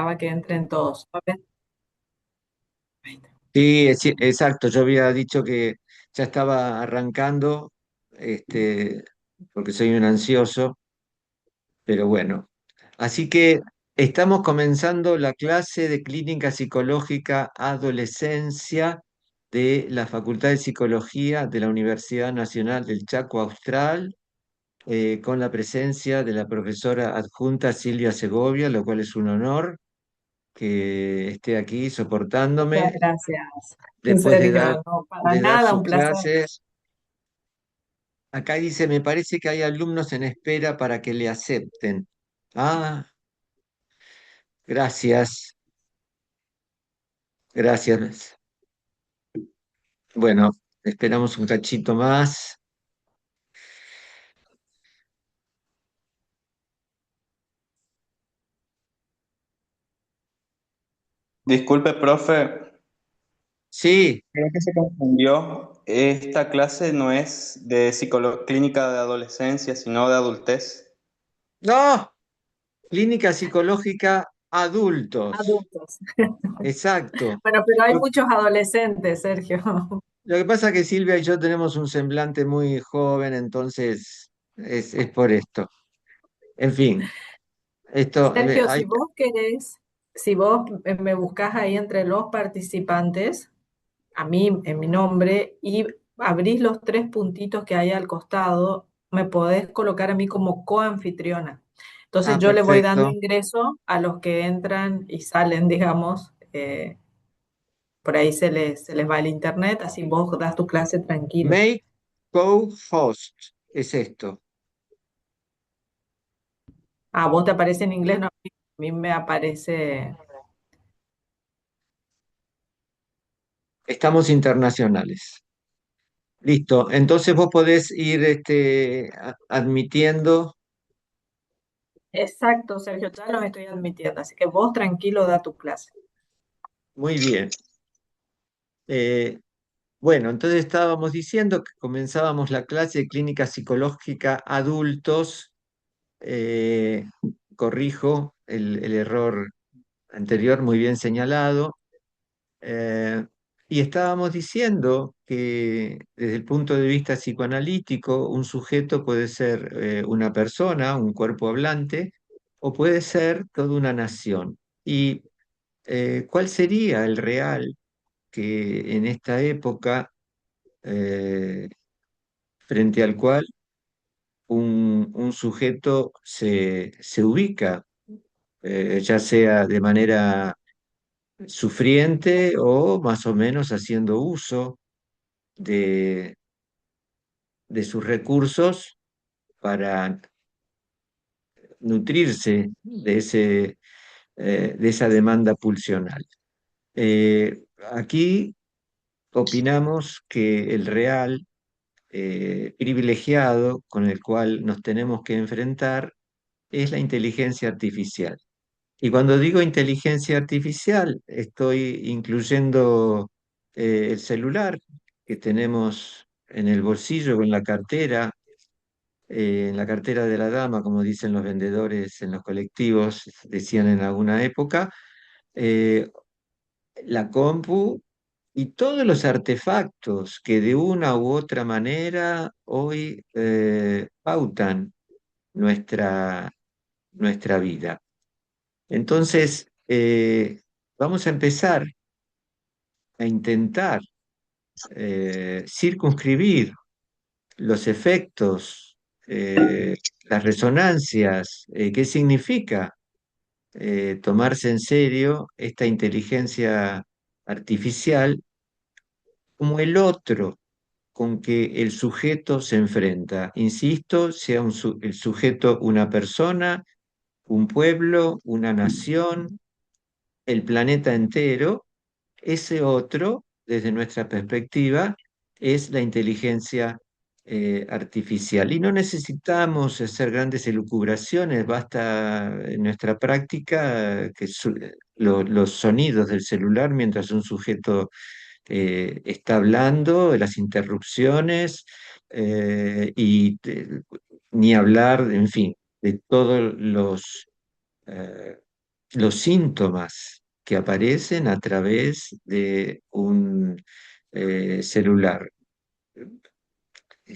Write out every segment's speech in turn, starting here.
faltaba que entren todos. A ver, Sí, exacto. Yo había dicho que ya estaba arrancando, este, porque soy un ansioso, pero bueno. Así que estamos comenzando la clase de Clínica Psicológica Adolescencia de la Facultad de Psicología de la Universidad Nacional del Chaco Austral, con la presencia de la profesora adjunta Silvia Segovia, lo cual es un honor que esté aquí muchas soportándome gracias. después Sergio, no, para de dar nada, sus un placer. clases. Acá dice, me parece que hay alumnos en espera para que le acepten. Ah, gracias, gracias. Bueno, esperamos un cachito más. Disculpe, profe, Sí, creo que se confundió. Esta clase no es de clínica de adolescencia, sino de adultez. no, clínica psicológica adultos. Adultos. Exacto. Bueno, pero hay Lo, muchos adolescentes, Sergio. lo que pasa es que Silvia y yo tenemos un semblante muy joven, entonces es por esto. En fin, esto Sergio, hay. si vos querés, si vos me buscas ahí entre los participantes, a mí, en mi nombre, y abrís los tres puntitos que hay al costado, me podés colocar a mí como coanfitriona. Entonces Ah, yo le voy dando perfecto. ingreso a los que entran y salen, digamos, por ahí se les va el internet, así vos das tu clase tranquilo. Make co-host es esto. Ah, vos te aparece en inglés, no, a mí me aparece. Estamos internacionales. Listo. Entonces vos podés ir admitiendo. Exacto, Sergio, ya los estoy admitiendo, así que vos tranquilo da tu clase. Muy bien. Eh, bueno, entonces estábamos diciendo que comenzábamos la clase de clínica psicológica adultos. Eh, corrijo el error anterior, muy bien señalado. Eh, y estábamos diciendo que desde el punto de vista psicoanalítico, un sujeto puede ser una persona, un cuerpo hablante, o puede ser toda una nación. ¿Y cuál sería el real que en esta época, eh, frente al cual un sujeto se ubica, ya sea de manera sufriente o más o menos haciendo uso de, de sus recursos para nutrirse de esa demanda pulsional? Aquí opinamos que el real privilegiado con el cual nos tenemos que enfrentar es la inteligencia artificial. Y cuando digo inteligencia artificial, estoy incluyendo el celular que tenemos en el bolsillo o en la cartera de la dama, como dicen los vendedores en los colectivos, decían en alguna época, eh, la compu y todos los artefactos que de una u otra manera hoy pautan nuestra, nuestra vida. Entonces, vamos a empezar a intentar circunscribir los efectos, las resonancias, qué significa tomarse en serio esta inteligencia artificial como el otro con que el sujeto se enfrenta. Insisto, sea el sujeto una persona, un pueblo, una nación, el planeta entero. Ese otro, desde nuestra perspectiva, es la inteligencia artificial. Y no necesitamos hacer grandes elucubraciones, basta en nuestra práctica que los sonidos del celular mientras un sujeto está hablando, las interrupciones ni hablar, en fin, de todos los los síntomas que aparecen a través de un celular.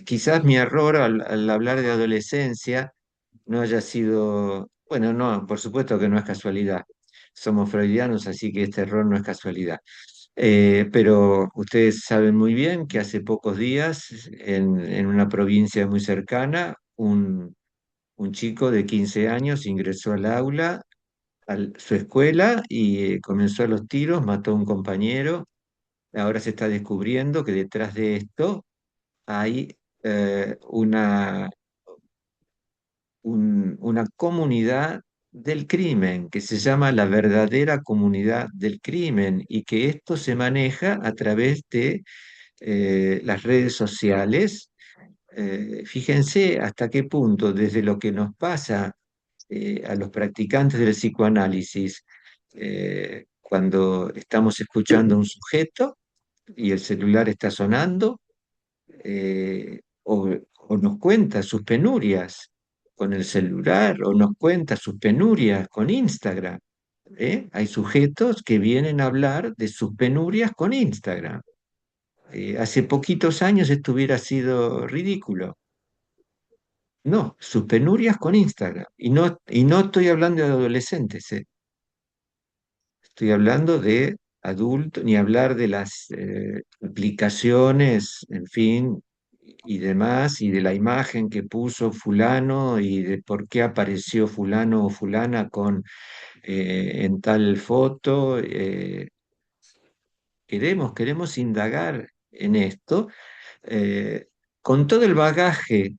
Quizás mi error al hablar de adolescencia no haya sido, bueno, no, por supuesto que no es casualidad. Somos freudianos, así que este error no es casualidad. Pero ustedes saben muy bien que hace pocos días, en una provincia muy cercana, un chico de 15 años ingresó al aula, a su escuela, y comenzó a los tiros, mató a un compañero. Ahora se está descubriendo que detrás de esto hay una comunidad del crimen que se llama la verdadera comunidad del crimen, y que esto se maneja a través de las redes sociales. Fíjense hasta qué punto, desde lo que nos pasa a los practicantes del psicoanálisis, cuando estamos escuchando a un sujeto y el celular está sonando, o nos cuenta sus penurias con el celular, o nos cuenta sus penurias con Instagram. Hay sujetos que vienen a hablar de sus penurias con Instagram. Hace poquitos años esto hubiera sido ridículo. No, sus penurias con Instagram. Y no estoy hablando de adolescentes, estoy hablando de adultos, ni hablar de las aplicaciones, en fin, y demás, y de la imagen que puso fulano y de por qué apareció fulano o fulana en tal foto. Queremos indagar en esto, eh, con todo el bagaje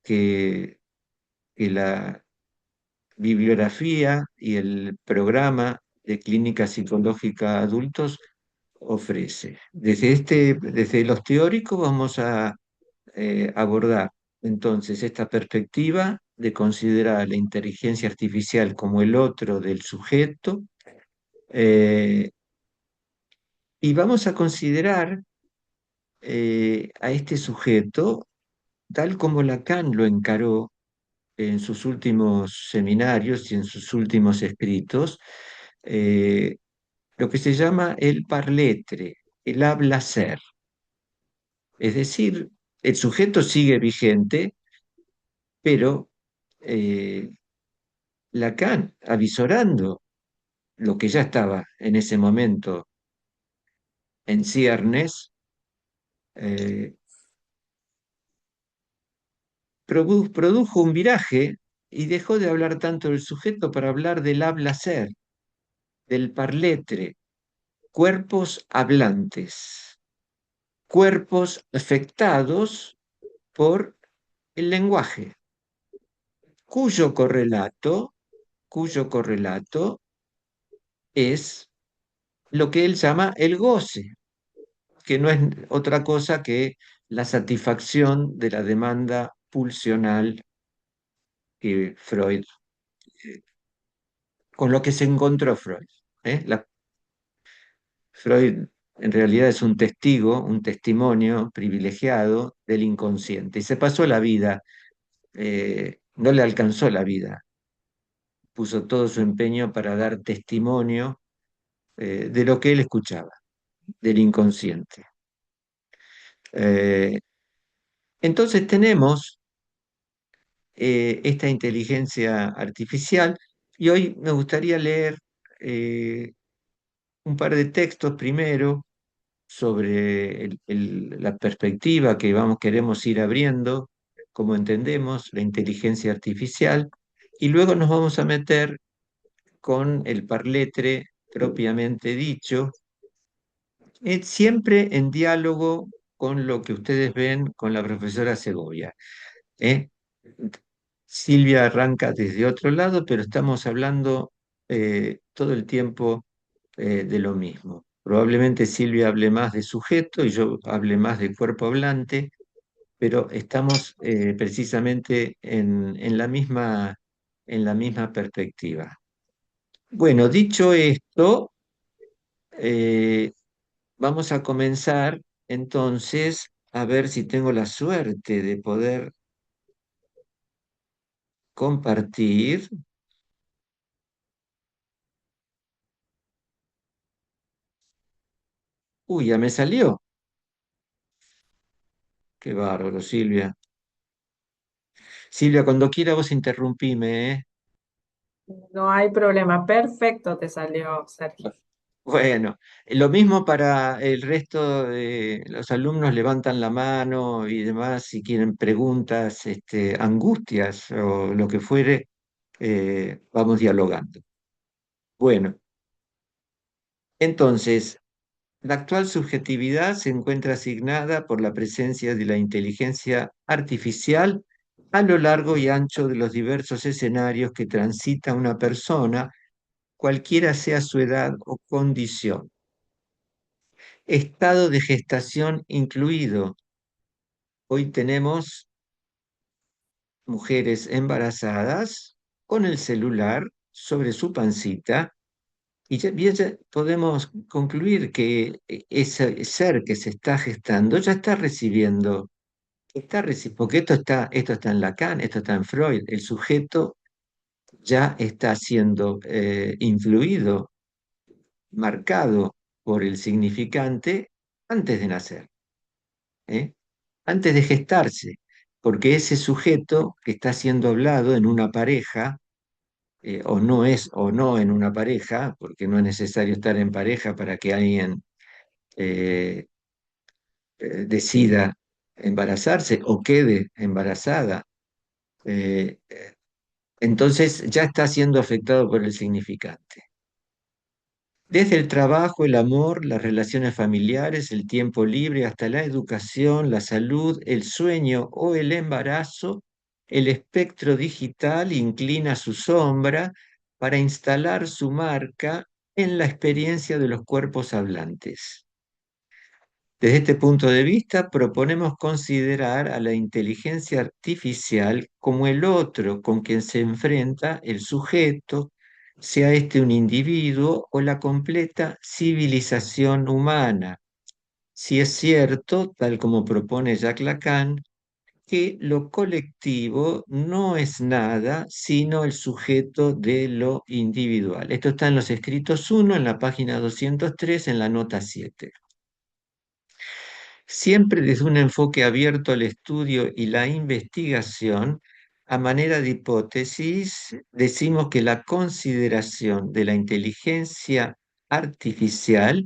que, que la bibliografía y el programa de clínica psicológica a adultos ofrece. Desde los teóricos vamos a abordar entonces esta perspectiva de considerar la inteligencia artificial como el otro del sujeto, eh, y vamos a considerar a este sujeto tal como Lacan lo encaró en sus últimos seminarios y en sus últimos escritos, eh, lo que se llama el parletre, el habla ser. Es decir, el sujeto sigue vigente, pero eh, Lacan, avisorando lo que ya estaba en ese momento en ciernes, eh, produjo un viraje y dejó de hablar tanto del sujeto para hablar del habla ser, del parletre, cuerpos hablantes, cuerpos afectados por el lenguaje, cuyo correlato, cuyo correlato es lo que él llama el goce, que no es otra cosa que la satisfacción de la demanda pulsional que Freud, con lo que se encontró Freud. Freud en realidad es un testigo, un testimonio privilegiado del inconsciente, y se pasó la vida, no le alcanzó la vida, puso todo su empeño para dar testimonio de lo que él escuchaba, del inconsciente. Eh, entonces tenemos esta inteligencia artificial, y hoy me gustaría leer eh, un par de textos primero sobre la perspectiva que queremos ir abriendo, cómo entendemos la inteligencia artificial, y luego nos vamos a meter con el parletre propiamente dicho, siempre en diálogo con lo que ustedes ven con la profesora Segovia. ¿eh? Silvia arranca desde otro lado, pero estamos hablando todo el tiempo de lo mismo. Probablemente Silvia hable más de sujeto y yo hable más de cuerpo hablante, pero estamos precisamente en la misma perspectiva. Bueno, dicho esto, eh, vamos a comenzar entonces a ver si tengo la suerte de poder compartir. Uy, ya me salió. Qué bárbaro, Silvia. Silvia, cuando quiera vos interrumpime, ¿eh? No hay problema. Perfecto te salió, Sergio. Bueno, lo mismo para el resto de los alumnos, levantan la mano y demás si quieren preguntas, angustias o lo que fuere, vamos dialogando. Bueno, entonces, la actual subjetividad se encuentra asignada por la presencia de la inteligencia artificial a lo largo y ancho de los diversos escenarios que transita una persona, cualquiera sea su edad o condición. Estado de gestación incluido. Hoy tenemos mujeres embarazadas con el celular sobre su pancita y ya podemos concluir que ese ser que se está gestando ya está recibiendo, porque esto está en Lacan, esto está en Freud, el sujeto ya está siendo influido, marcado por el significante antes de nacer. ¿Eh? Antes de gestarse, porque ese sujeto que está siendo hablado en una pareja, o no es o no en una pareja, porque no es necesario estar en pareja para que alguien eh, decida embarazarse o quede embarazada, eh, entonces ya está siendo afectado por el significante. Desde el trabajo, el amor, las relaciones familiares, el tiempo libre, hasta la educación, la salud, el sueño o el embarazo, el espectro digital inclina su sombra para instalar su marca en la experiencia de los cuerpos hablantes. Desde este punto de vista, proponemos considerar a la inteligencia artificial como el otro con quien se enfrenta el sujeto, sea este un individuo o la completa civilización humana. Si es cierto, tal como propone Jacques Lacan, que lo colectivo no es nada sino el sujeto de lo individual. Esto está en los escritos 1, en la página 203, en la nota 7. Siempre desde un enfoque abierto al estudio y la investigación, a manera de hipótesis, decimos que la consideración de la inteligencia artificial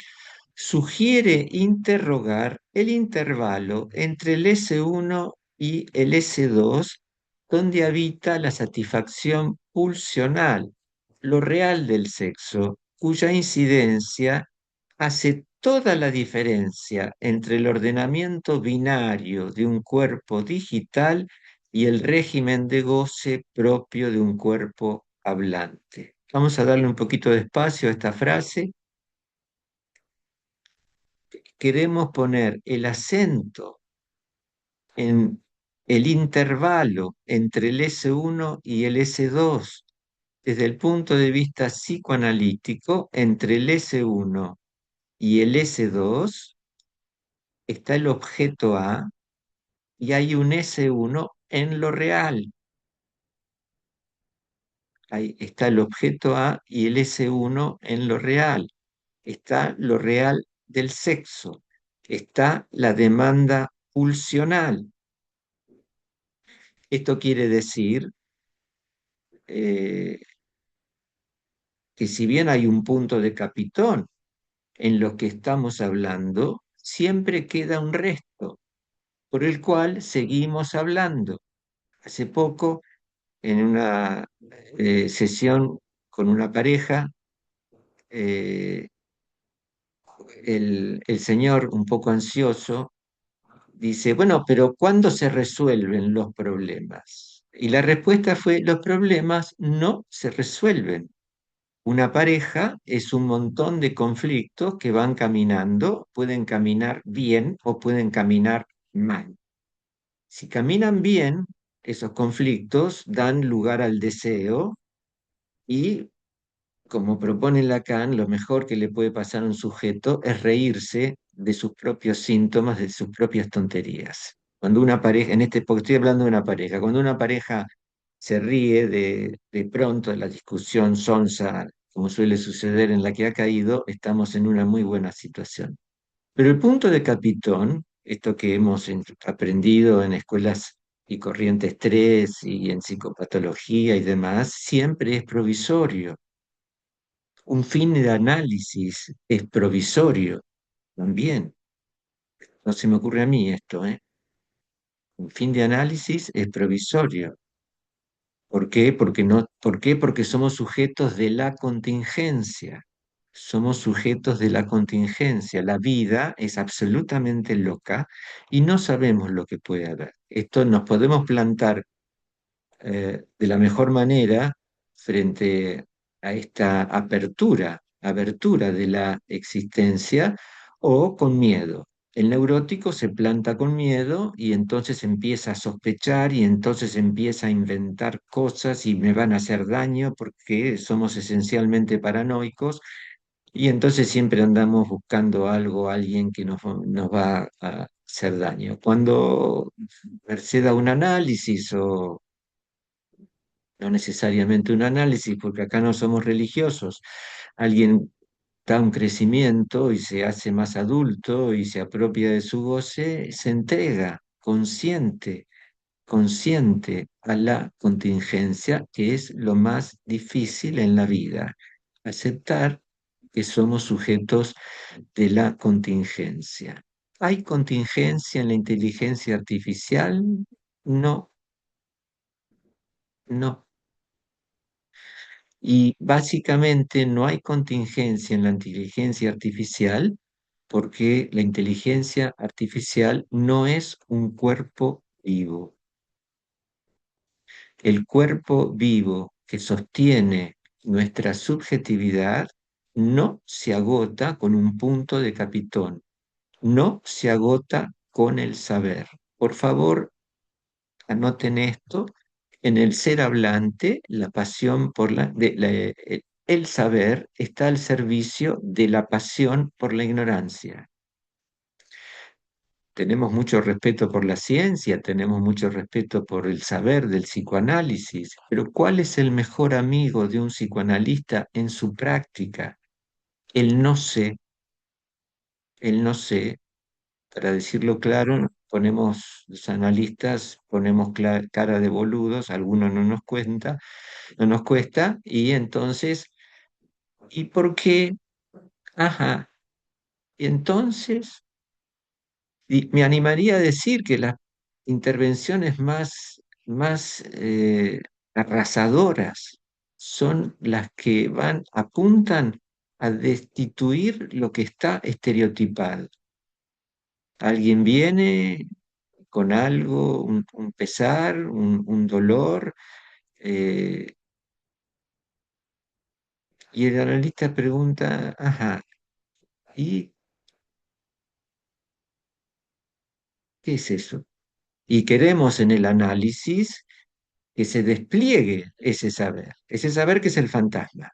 sugiere interrogar el intervalo entre el S1 y el S2, donde habita la satisfacción pulsional, lo real del sexo, cuya incidencia hace toda la diferencia entre el ordenamiento binario de un cuerpo digital y el régimen de goce propio de un cuerpo hablante. Vamos a darle un poquito de espacio a esta frase. Queremos poner el acento en el intervalo entre el S1 y el S2 desde el punto de vista psicoanalítico. Entre el S1 y el S2 está el objeto A y hay un S1 en lo real. Ahí está el objeto A y el S1 en lo real. Está lo real del sexo. Está la demanda pulsional. Esto quiere decir eh, que si bien hay un punto de capitón en lo que estamos hablando, siempre queda un resto por el cual seguimos hablando. Hace poco, en una sesión con una pareja, eh, el señor, un poco ansioso, dice, bueno, pero ¿cuándo se resuelven los problemas? Y la respuesta fue, los problemas no se resuelven. Una pareja es un montón de conflictos que van caminando, pueden caminar bien o pueden caminar mal. Si caminan bien, esos conflictos dan lugar al deseo y, como propone Lacan, lo mejor que le puede pasar a un sujeto es reírse de sus propios síntomas, de sus propias tonterías. Cuando una pareja, porque estoy hablando de una pareja, cuando una pareja se ríe de pronto de la discusión sonsa, como suele suceder en la que ha caído, estamos en una muy buena situación. Pero el punto de Capitón, esto que hemos aprendido en escuelas y corrientes 3 y en psicopatología y demás, siempre es provisorio. Un fin de análisis es provisorio también. No se me ocurre a mí esto, ¿eh? Un fin de análisis es provisorio. ¿Por qué? ¿Por qué? Porque somos sujetos de la contingencia. Somos sujetos de la contingencia. La vida es absolutamente loca y no sabemos lo que puede haber. Esto nos podemos plantar de la mejor manera frente a esta apertura de la existencia o con miedo. El neurótico se planta con miedo y entonces empieza a sospechar y entonces empieza a inventar cosas y me van a hacer daño porque somos esencialmente paranoicos y entonces siempre andamos buscando algo, alguien que nos va a hacer daño. Cuando merced a un análisis o no necesariamente un análisis, porque acá no somos religiosos. Alguien da un crecimiento y se hace más adulto y se apropia de su goce, se entrega consciente a la contingencia, que es lo más difícil en la vida. Aceptar que somos sujetos de la contingencia. ¿Hay contingencia en la inteligencia artificial? No, no. Y básicamente no hay contingencia en la inteligencia artificial porque la inteligencia artificial no es un cuerpo vivo. El cuerpo vivo que sostiene nuestra subjetividad no se agota con un punto de Capitón, no se agota con el saber. Por favor, anoten esto, en el ser hablante, la pasión por el saber está al servicio de la pasión por la ignorancia. Tenemos mucho respeto por la ciencia, tenemos mucho respeto por el saber del psicoanálisis, pero ¿cuál es el mejor amigo de un psicoanalista en su práctica? El no sé, el no sé. Para decirlo claro, los analistas ponemos cara de boludos, algunos no nos cuesta, y entonces, ¿y por qué? Ajá, y entonces, me animaría a decir que las intervenciones más arrasadoras son las que apuntan a destituir lo que está estereotipado. Alguien viene con algo, un pesar, un dolor, eh, y el analista pregunta, ajá, ¿y qué es eso? Y queremos en el análisis que se despliegue ese saber que es el fantasma.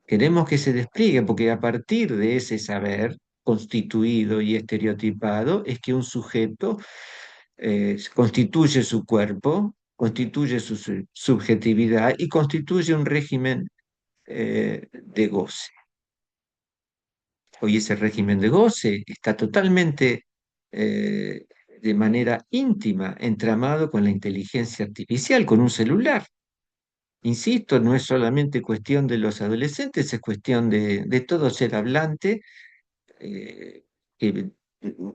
Queremos que se despliegue porque a partir de ese saber constituido y estereotipado es que un sujeto constituye su cuerpo, constituye su subjetividad y constituye un régimen de goce. Hoy ese régimen de goce está totalmente eh, de manera íntima entramado con la inteligencia artificial, con un celular. Insisto, no es solamente cuestión de los adolescentes, es cuestión de todo ser hablante eh, que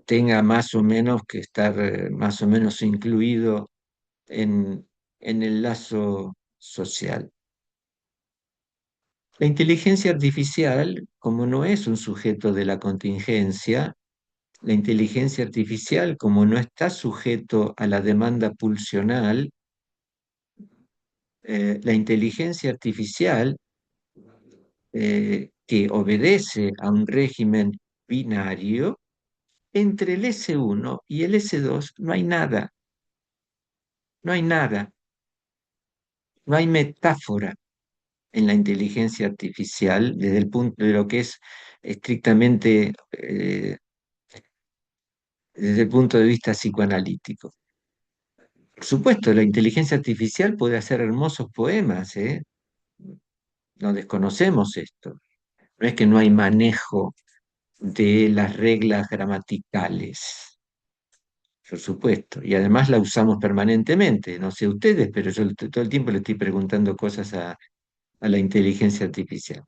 tenga más o menos que estar más o menos incluido en el lazo social. La inteligencia artificial, como no es un sujeto de la contingencia, la inteligencia artificial, como no está sujeto a la demanda pulsional, la inteligencia artificial que obedece a un régimen binario, entre el S1 y el S2 no hay nada, no hay nada, no hay metáfora en la inteligencia artificial desde el punto de lo que es estrictamente desde el punto de vista psicoanalítico. Por supuesto, la inteligencia artificial puede hacer hermosos poemas, ¿eh? No desconocemos esto. No es que no hay manejo de las reglas gramaticales, por supuesto. Y además la usamos permanentemente. No sé ustedes, pero yo todo el tiempo le estoy preguntando cosas a la inteligencia artificial.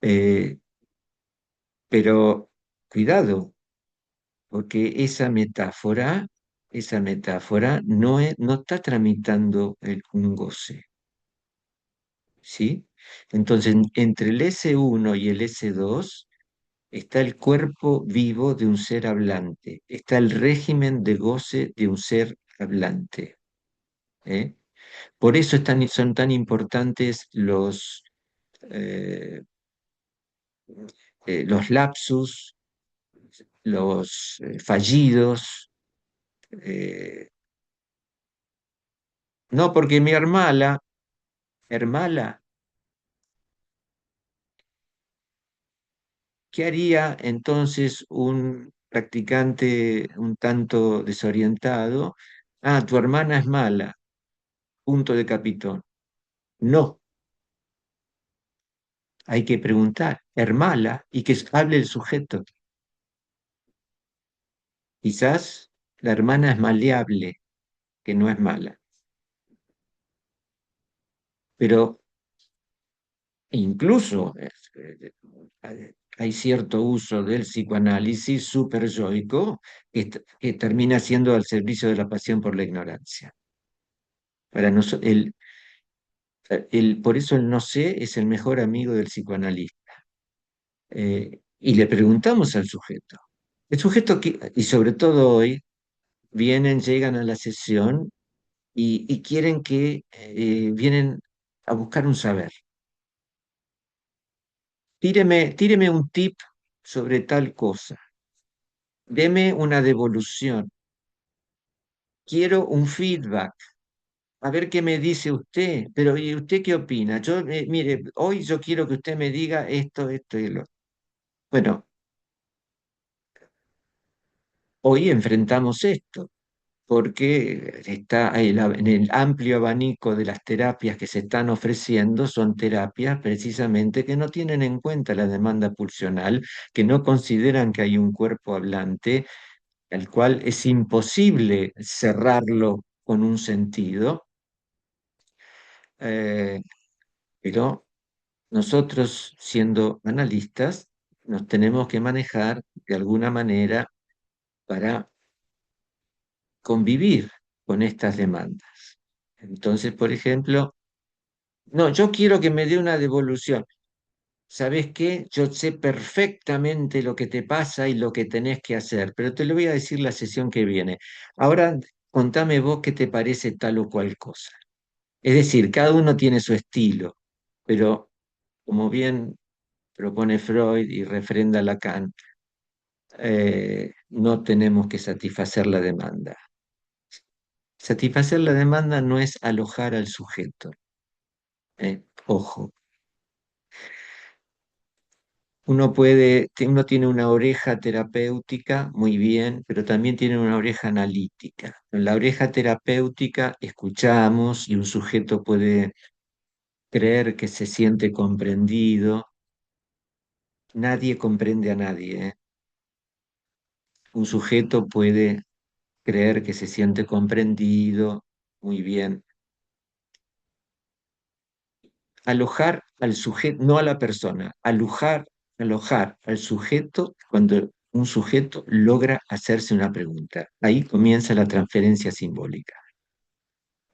Eh, pero cuidado, porque esa metáfora no está tramitando un goce, ¿sí? Entonces, entre el S1 y el S2 está el cuerpo vivo de un ser hablante, está el régimen de goce de un ser hablante, ¿eh? Por eso son tan importantes eh, los lapsus, los fallidos. eh, no, porque mi hermana, ¿qué haría entonces un practicante un tanto desorientado? Ah, tu hermana es mala, punto de capitón. No, hay que preguntar, hermala, y que hable el sujeto. Quizás la hermana es maleable, que no es mala, pero incluso hay cierto uso del psicoanálisis superyoico que termina siendo al servicio de la pasión por la ignorancia. Para nosotros, por eso el no sé es el mejor amigo del psicoanalista. Y le preguntamos al sujeto. El sujeto, y sobre todo hoy, llegan a la sesión y quieren vienen a buscar un saber. Tíreme un tip sobre tal cosa. Deme una devolución. Quiero un feedback. A ver qué me dice usted. Pero ¿y usted qué opina? Mire, hoy yo quiero que usted me diga esto, esto y lo otro. Bueno, hoy enfrentamos esto, porque en el amplio abanico de las terapias que se están ofreciendo, son terapias precisamente que no tienen en cuenta la demanda pulsional, que no consideran que hay un cuerpo hablante, al cual es imposible cerrarlo con un sentido, eh, pero nosotros, siendo analistas, nos tenemos que manejar de alguna manera para convivir con estas demandas. Entonces, por ejemplo, no, yo quiero que me dé una devolución. ¿Sabes qué? Yo sé perfectamente lo que te pasa y lo que tenés que hacer, pero te lo voy a decir la sesión que viene. Ahora, contame vos qué te parece tal o cual cosa. Es decir, cada uno tiene su estilo, pero como bien propone Freud y refrenda Lacan, no tenemos que satisfacer la demanda. Satisfacer la demanda no es alojar al sujeto. Ojo, uno tiene una oreja terapéutica, muy bien, pero también tiene una oreja analítica. En la oreja terapéutica escuchamos y un sujeto puede creer que se siente comprendido. Nadie comprende a nadie, ¿eh? Un sujeto puede creer que se siente comprendido, muy bien. Alojar al sujeto, no a la persona, alojar al sujeto cuando un sujeto logra hacerse una pregunta. Ahí comienza la transferencia simbólica.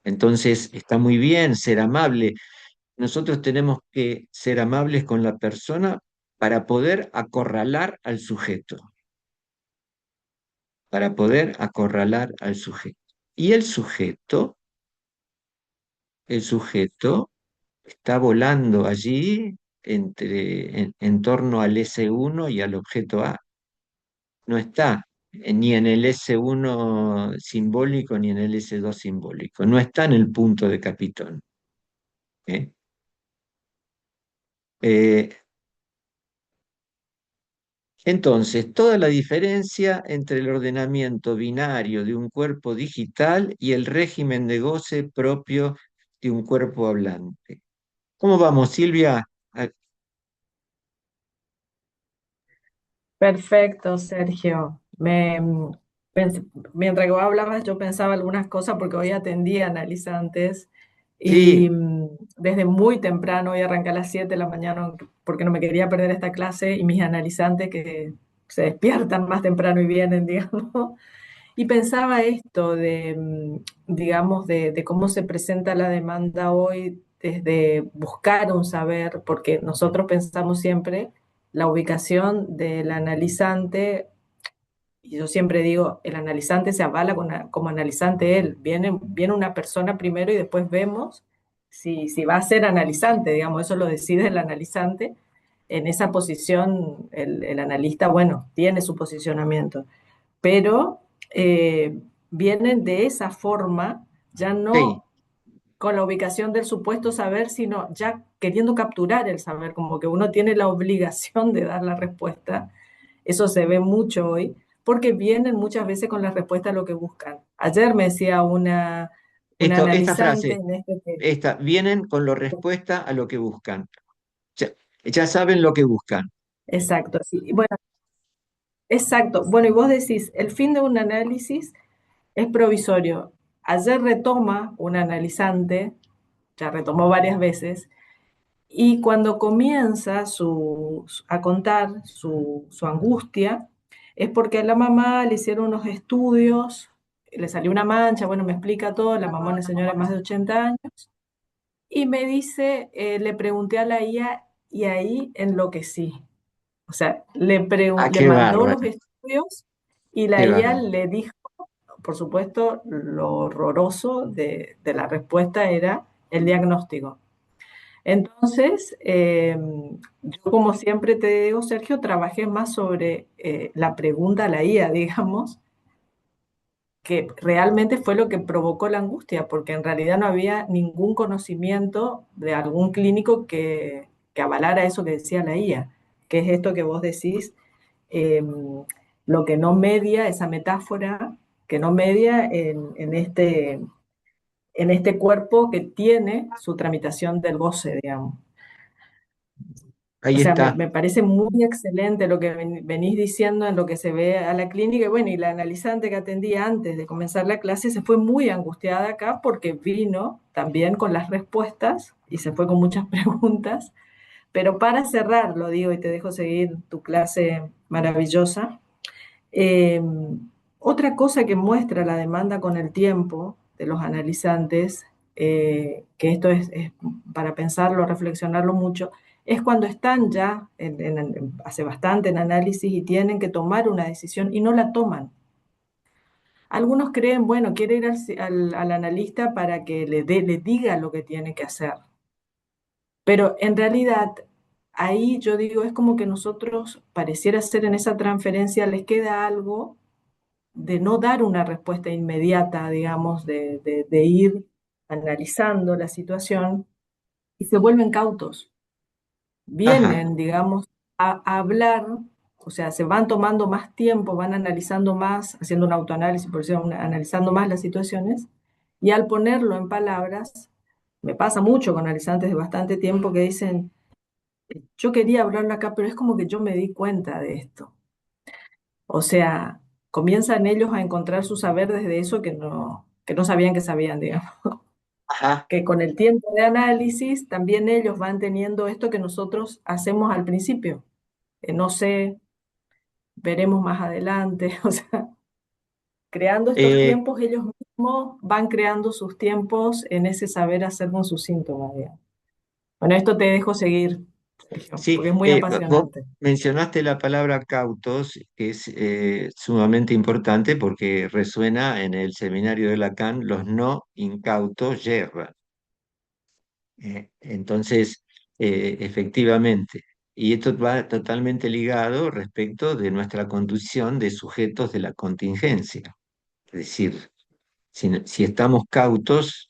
Entonces, está muy bien ser amable. Nosotros tenemos que ser amables con la persona para poder acorralar al sujeto, para poder acorralar al sujeto. Y el sujeto está volando allí en torno al S1 y al objeto A. No está ni en el S1 simbólico ni en el S2 simbólico. No está en el punto de Capitón. ¿Eh? Eh, entonces, toda la diferencia entre el ordenamiento binario de un cuerpo digital y el régimen de goce propio de un cuerpo hablante. ¿Cómo vamos, Silvia? Perfecto, Sergio. Pens- Mientras que vos hablabas, yo pensaba algunas cosas porque hoy atendí analizantes y Sí, desde muy temprano, hoy arranqué a las 7 de la mañana porque no me quería perder esta clase y mis analizantes que se despiertan más temprano y vienen, digamos. Y pensaba esto de, digamos, de cómo se presenta la demanda hoy desde buscar un saber, porque nosotros pensamos siempre la ubicación del analizante, y yo siempre digo, el analizante se avala como analizante él. Viene una persona primero y después vemos si va a ser analizante, digamos, eso lo decide el analizante. En esa posición, el analista, bueno, tiene su posicionamiento, pero eh, vienen de esa forma, ya sí. no con la ubicación del supuesto saber, sino ya queriendo capturar el saber, como que uno tiene la obligación de dar la respuesta. Eso se ve mucho hoy, porque vienen muchas veces con la respuesta a lo que buscan. Ayer me decía una Esta analizante frase, en este que, vienen con la respuesta a lo que buscan. Ya, ya saben lo que buscan. exacto, sí. Bueno, exacto. Bueno, y vos decís, el fin de un análisis es provisorio. Ayer retoma un analizante, ya retomó varias veces, y cuando comienza a contar su angustia, es porque a la mamá le hicieron unos estudios, le salió una mancha, bueno, me explica todo, la mamá es una señora de más de 80 años, y me dice, le pregunté a la IA y ahí enloquecí. O sea, Ah, le qué mandó bárbaro, los estudios y la qué IA bárbaro. le dijo, por supuesto, lo horroroso de la respuesta era el diagnóstico. Entonces, yo como siempre te digo, Sergio, trabajé más sobre la pregunta a la IA, digamos, que realmente fue lo que provocó la angustia, porque en realidad no había ningún conocimiento de algún clínico que avalara eso que decía la IA, que es esto que vos decís, eh, lo que no media, esa metáfora, que no media en este cuerpo que tiene su tramitación del goce, digamos. O Ahí sea, está. me parece muy excelente lo que venís diciendo en lo que se ve a la clínica. Y bueno, y la analizante que atendía antes de comenzar la clase se fue muy angustiada acá porque vino también con las respuestas y se fue con muchas preguntas. Pero para cerrar, lo digo y te dejo seguir tu clase maravillosa. eh, Otra cosa que muestra la demanda con el tiempo de los analizantes, que esto es para pensarlo, reflexionarlo mucho, es cuando están ya hace bastante en análisis y tienen que tomar una decisión y no la toman. Algunos creen, bueno, quiere ir al analista para que le diga lo que tiene que hacer, pero en realidad ahí yo digo, es como que nosotros pareciera ser en esa transferencia les queda algo de no dar una respuesta inmediata, digamos, de ir analizando la situación y se vuelven cautos. Ajá. Vienen, digamos, a hablar, o sea, se van tomando más tiempo, van analizando más, haciendo un autoanálisis, por decirlo, analizando más las situaciones, y al ponerlo en palabras, me pasa mucho con analizantes de bastante tiempo que dicen, yo quería hablarlo acá, pero es como que yo me di cuenta de esto. O sea, comienzan ellos a encontrar su saber desde eso que no sabían que sabían, digamos. Ajá. Que con el tiempo de análisis también ellos van teniendo esto que nosotros hacemos al principio. No sé, veremos más adelante. O sea, creando estos Eh, tiempos, ellos mismos van creando sus tiempos en ese saber hacer con sus síntomas, digamos. Bueno, esto te dejo seguir, Sergio, sí, porque es muy vos apasionante. mencionaste la palabra cautos, que es sumamente importante porque resuena en el seminario de Lacan, los no incautos yerran. Entonces, efectivamente, y esto va totalmente ligado respecto de nuestra condición de sujetos de la contingencia. Es decir, si estamos cautos,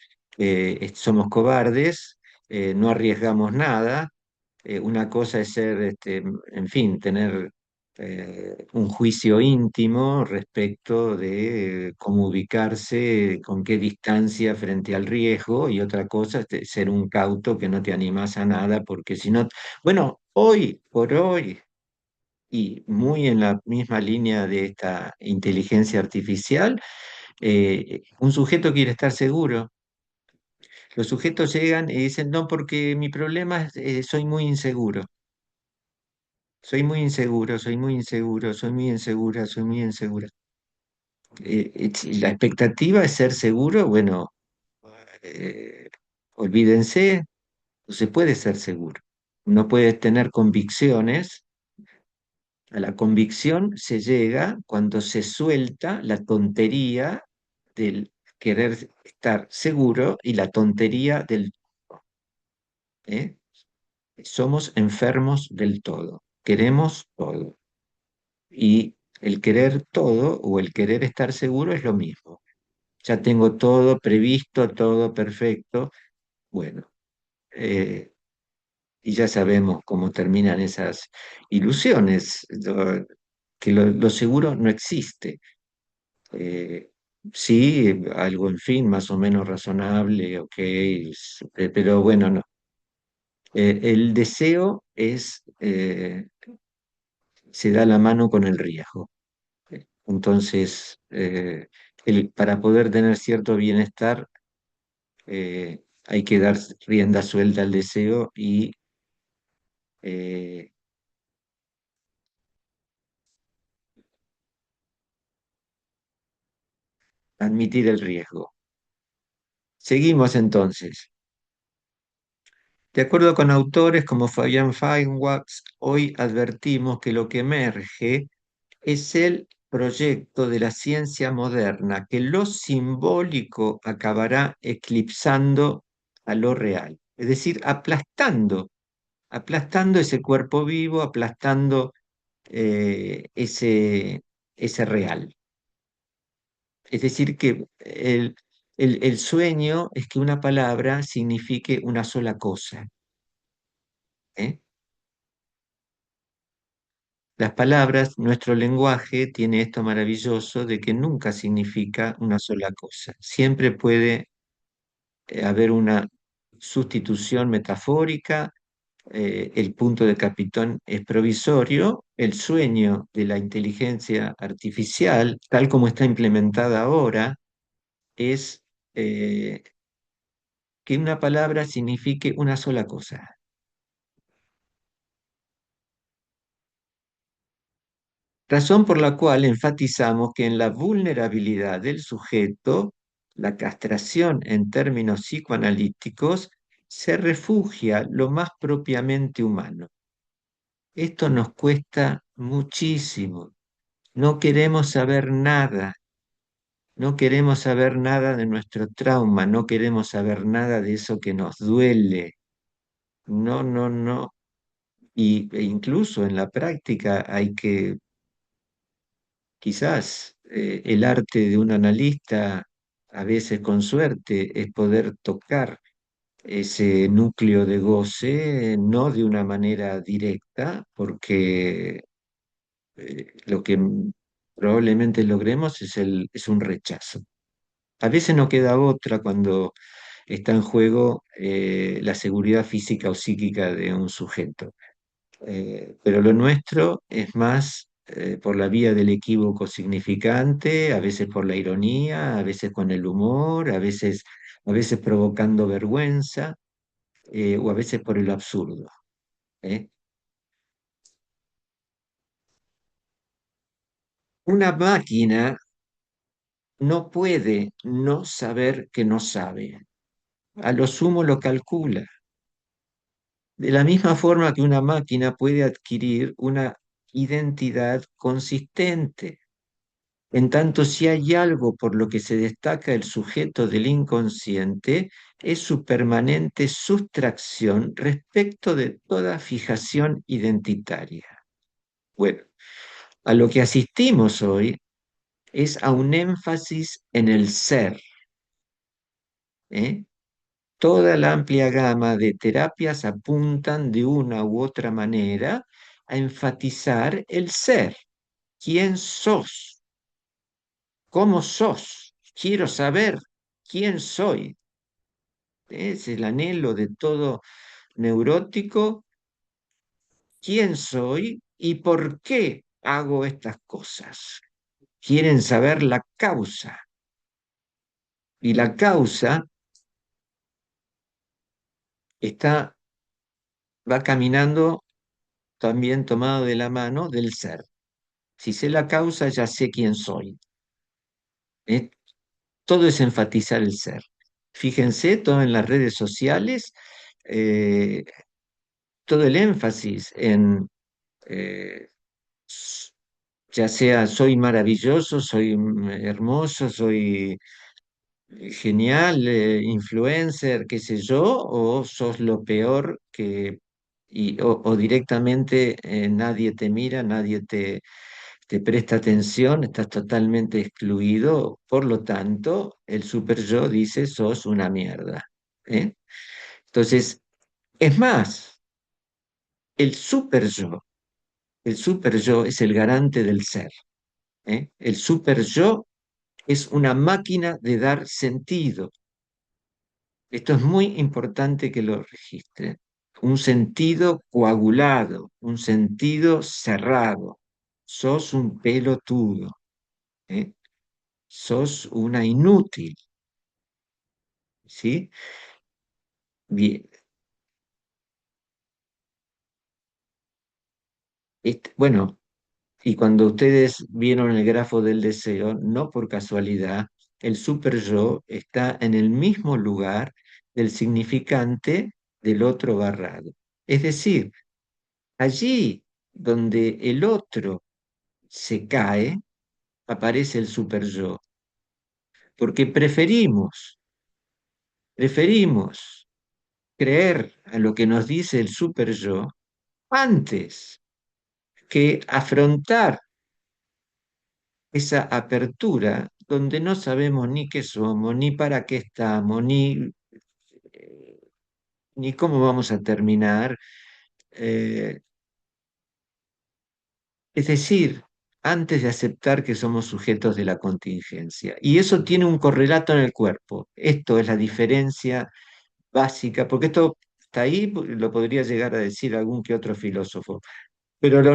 somos cobardes, no arriesgamos nada. Una cosa es ser, en fin, tener un juicio íntimo respecto de cómo ubicarse, con qué distancia frente al riesgo, y otra cosa es ser un cauto que no te animas a nada, porque si no, bueno, hoy por hoy. y muy en la misma línea de esta inteligencia artificial, un sujeto quiere estar seguro. Los sujetos llegan y dicen, no, porque mi problema es, soy muy inseguro. Soy muy inseguro, soy muy inseguro, soy muy insegura, soy muy insegura. Si la expectativa es ser seguro, bueno, eh, olvídense, no se puede ser seguro. No puedes tener convicciones. A la convicción se llega cuando se suelta la tontería del querer estar seguro y la tontería del, ¿eh? Somos enfermos del todo, queremos todo. Y el querer todo o el querer estar seguro es lo mismo. Ya tengo todo previsto, todo perfecto. Bueno, eh, y ya sabemos cómo terminan esas ilusiones, que lo seguro no existe. Eh, sí, algo, en fin, más o menos razonable, ok, pero bueno, no. El deseo se da la mano con el riesgo. Entonces, para poder tener cierto bienestar, hay que dar rienda suelta al deseo y eh, admitir el riesgo. Seguimos entonces. De acuerdo con autores como Fabián Feinwax, hoy advertimos que lo que emerge es el proyecto de la ciencia moderna, que lo simbólico acabará eclipsando a lo real, es decir, aplastando ese cuerpo vivo, aplastando ese real. Es decir, que el sueño es que una palabra signifique una sola cosa, ¿eh? Las palabras, nuestro lenguaje tiene esto maravilloso de que nunca significa una sola cosa. Siempre puede haber una sustitución metafórica, el punto de capitán es provisorio, el sueño de la inteligencia artificial, tal como está implementada ahora, es que una palabra signifique una sola cosa. Razón por la cual enfatizamos que en la vulnerabilidad del sujeto, la castración en términos psicoanalíticos se refugia lo más propiamente humano. Esto nos cuesta muchísimo. No queremos saber nada, no queremos saber nada de nuestro trauma, no queremos saber nada de eso que nos duele. No, no, no. E incluso en la práctica hay que, quizás, el arte de un analista, a veces con suerte, es poder tocar ese núcleo de goce, no de una manera directa, porque lo que probablemente logremos es un rechazo. A veces no queda otra cuando está en juego la seguridad física o psíquica de un sujeto. Pero lo nuestro es más por la vía del equívoco significante, a veces por la ironía, a veces con el humor, a veces provocando vergüenza, o a veces por el absurdo. ¿Eh? Una máquina no puede no saber que no sabe. A lo sumo lo calcula. De la misma forma que una máquina puede adquirir una identidad consistente. En tanto, si hay algo por lo que se destaca el sujeto del inconsciente, es su permanente sustracción respecto de toda fijación identitaria. Bueno, a lo que asistimos hoy es a un énfasis en el ser, ¿eh? Toda la amplia gama de terapias apuntan de una u otra manera a enfatizar el ser. ¿Quién sos? ¿Cómo sos? Quiero saber quién soy. Es el anhelo de todo neurótico. ¿Quién soy? ¿Y por qué hago estas cosas? Quieren saber la causa. Y la causa está, va caminando también tomado de la mano del ser. Si sé la causa, ya sé quién soy. ¿Eh? Todo es enfatizar el ser. Fíjense, todo en las redes sociales, eh, todo el énfasis en, eh, s- ya sea soy maravilloso, soy hermoso, soy genial, influencer, qué sé yo, o sos lo peor o directamente nadie te mira, nadie te presta atención, estás totalmente excluido, por lo tanto, el super yo dice sos una mierda. ¿Eh? Entonces, es más, el super yo, el super yo es el garante del ser. ¿Eh? El super yo es una máquina de dar sentido. Esto es muy importante que lo registren. Un sentido coagulado, un sentido cerrado. Sos un pelotudo, ¿eh? Sos una inútil, ¿sí? Bien. Bueno, y cuando ustedes vieron el grafo del deseo, no por casualidad, el super yo está en el mismo lugar del significante del otro barrado. Es decir, allí donde el otro se cae, aparece el super yo, porque preferimos creer a lo que nos dice el super yo antes que afrontar esa apertura donde no sabemos ni qué somos, ni para qué estamos, ni cómo vamos a terminar. Eh, es decir, antes de aceptar que somos sujetos de la contingencia. Y eso tiene un correlato en el cuerpo. Esto es la diferencia básica, porque esto está ahí, lo podría llegar a decir algún que otro filósofo. Pero lo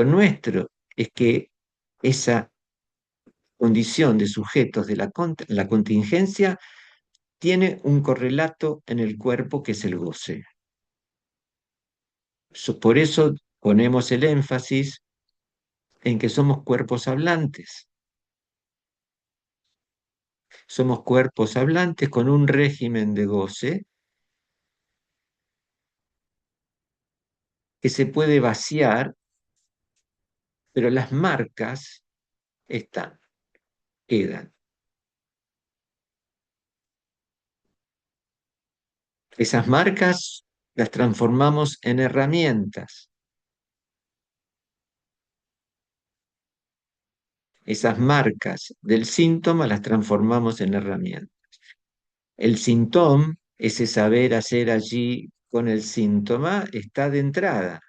nuestro es que esa condición de sujetos de la contingencia tiene un correlato en el cuerpo que es el goce. Por eso ponemos el énfasis en que somos cuerpos hablantes. Somos cuerpos hablantes con un régimen de goce que se puede vaciar, pero las marcas están, quedan. Esas marcas las transformamos en herramientas. Esas marcas del síntoma las transformamos en herramientas. El síntoma, ese saber hacer allí con el síntoma, está de entrada.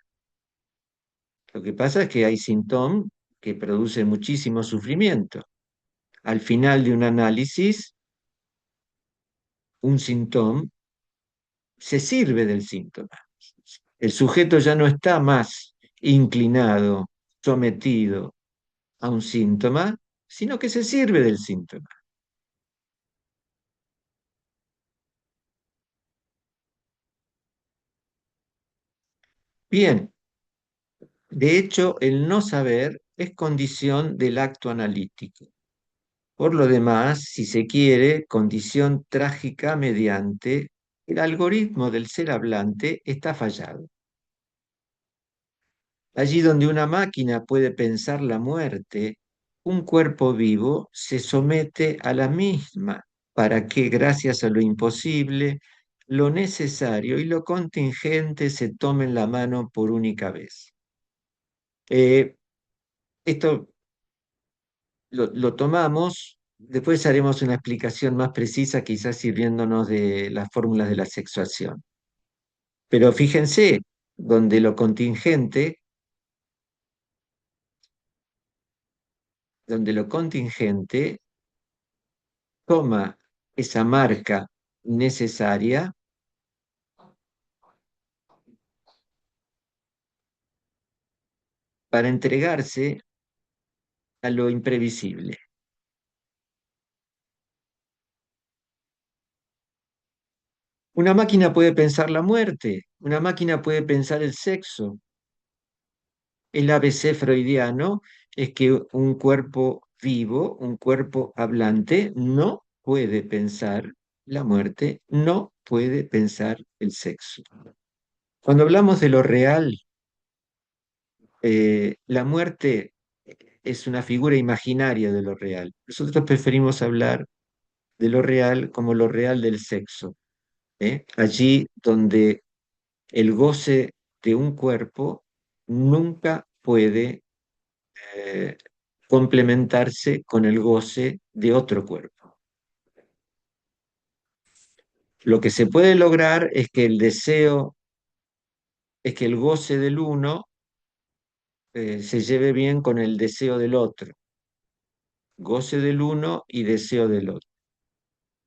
Lo que pasa es que hay síntomas que producen muchísimo sufrimiento. Al final de un análisis, un síntoma se sirve del síntoma. El sujeto ya no está más inclinado, sometido a un síntoma, sino que se sirve del síntoma. Bien, de hecho, el no saber es condición del acto analítico. Por lo demás, si se quiere, condición trágica mediante el algoritmo del ser hablante está fallado. Allí donde una máquina puede pensar la muerte, un cuerpo vivo se somete a la misma para que, gracias a lo imposible, lo necesario y lo contingente se tomen la mano por única vez. Eh, Esto lo tomamos, después haremos una explicación más precisa, quizás sirviéndonos de las fórmulas de la sexuación. Pero fíjense, donde lo contingente toma esa marca necesaria, para entregarse a lo imprevisible. Una máquina puede pensar la muerte, una máquina puede pensar el sexo. El ABC freudiano es que un cuerpo vivo, un cuerpo hablante, no puede pensar la muerte, no puede pensar el sexo. Cuando hablamos de lo real, la muerte es una figura imaginaria de lo real. Nosotros preferimos hablar de lo real como lo real del sexo, ¿eh? Allí donde el goce de un cuerpo nunca puede eh, complementarse con el goce de otro cuerpo. Lo que se puede lograr es que el deseo, es que el goce del uno se lleve bien con el deseo del otro, goce del uno y deseo del otro.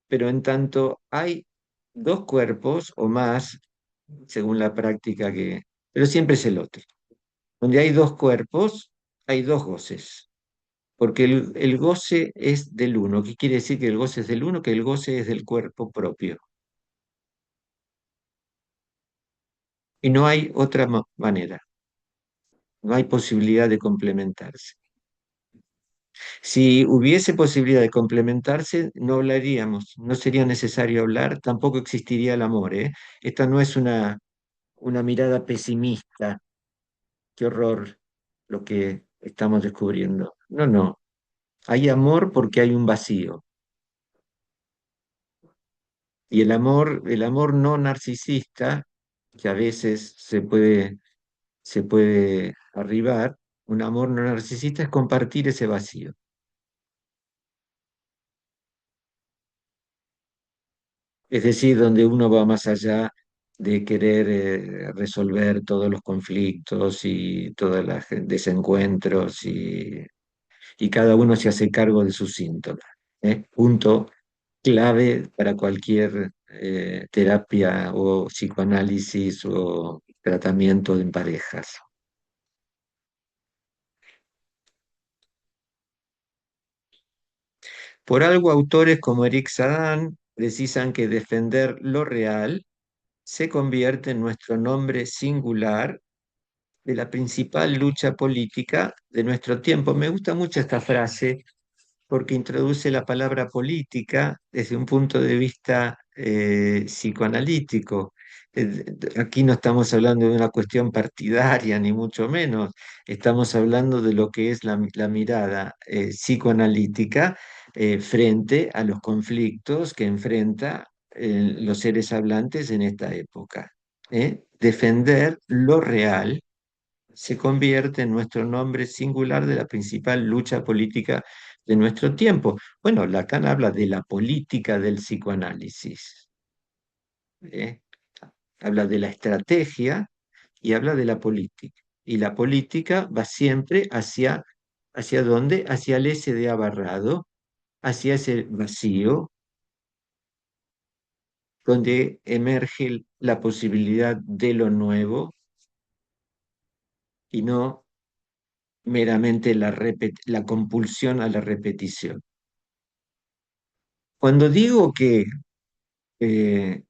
Pero en tanto hay dos cuerpos o más, según la práctica que... Pero siempre es el otro. Donde hay dos cuerpos, hay dos goces. Porque el goce es del uno. ¿Qué quiere decir que el goce es del uno? Que el goce es del cuerpo propio. Y no hay otra manera. No hay posibilidad de complementarse. Si hubiese posibilidad de complementarse, no hablaríamos, no sería necesario hablar, tampoco existiría el amor, ¿eh? Esta no es una mirada pesimista. Qué horror lo que estamos descubriendo. No, no. Hay amor porque hay un vacío. Y el amor no narcisista, que a veces se puede arribar, un amor no narcisista es compartir ese vacío. Es decir, donde uno va más allá de querer resolver todos los conflictos y todos los desencuentros y cada uno se hace cargo de sus síntomas. Punto clave para cualquier terapia o psicoanálisis o tratamiento en parejas. Por algo, autores como Eric Sadan precisan que defender lo real se convierte en nuestro nombre singular de la principal lucha política de nuestro tiempo. Me gusta mucho esta frase porque introduce la palabra política desde un punto de vista psicoanalítico. Aquí no estamos hablando de una cuestión partidaria, ni mucho menos. Estamos hablando de lo que es la mirada psicoanalítica frente a los conflictos que enfrenta los seres hablantes en esta época. Defender lo real se convierte en nuestro nombre singular de la principal lucha política de nuestro tiempo. Bueno, Lacan habla de la política del psicoanálisis, ¿eh? Habla de la estrategia y habla de la política. Y la política va siempre ¿hacia dónde? Hacia el SDA barrado, hacia ese vacío donde emerge la posibilidad de lo nuevo y no meramente la compulsión a la repetición. Cuando digo eh,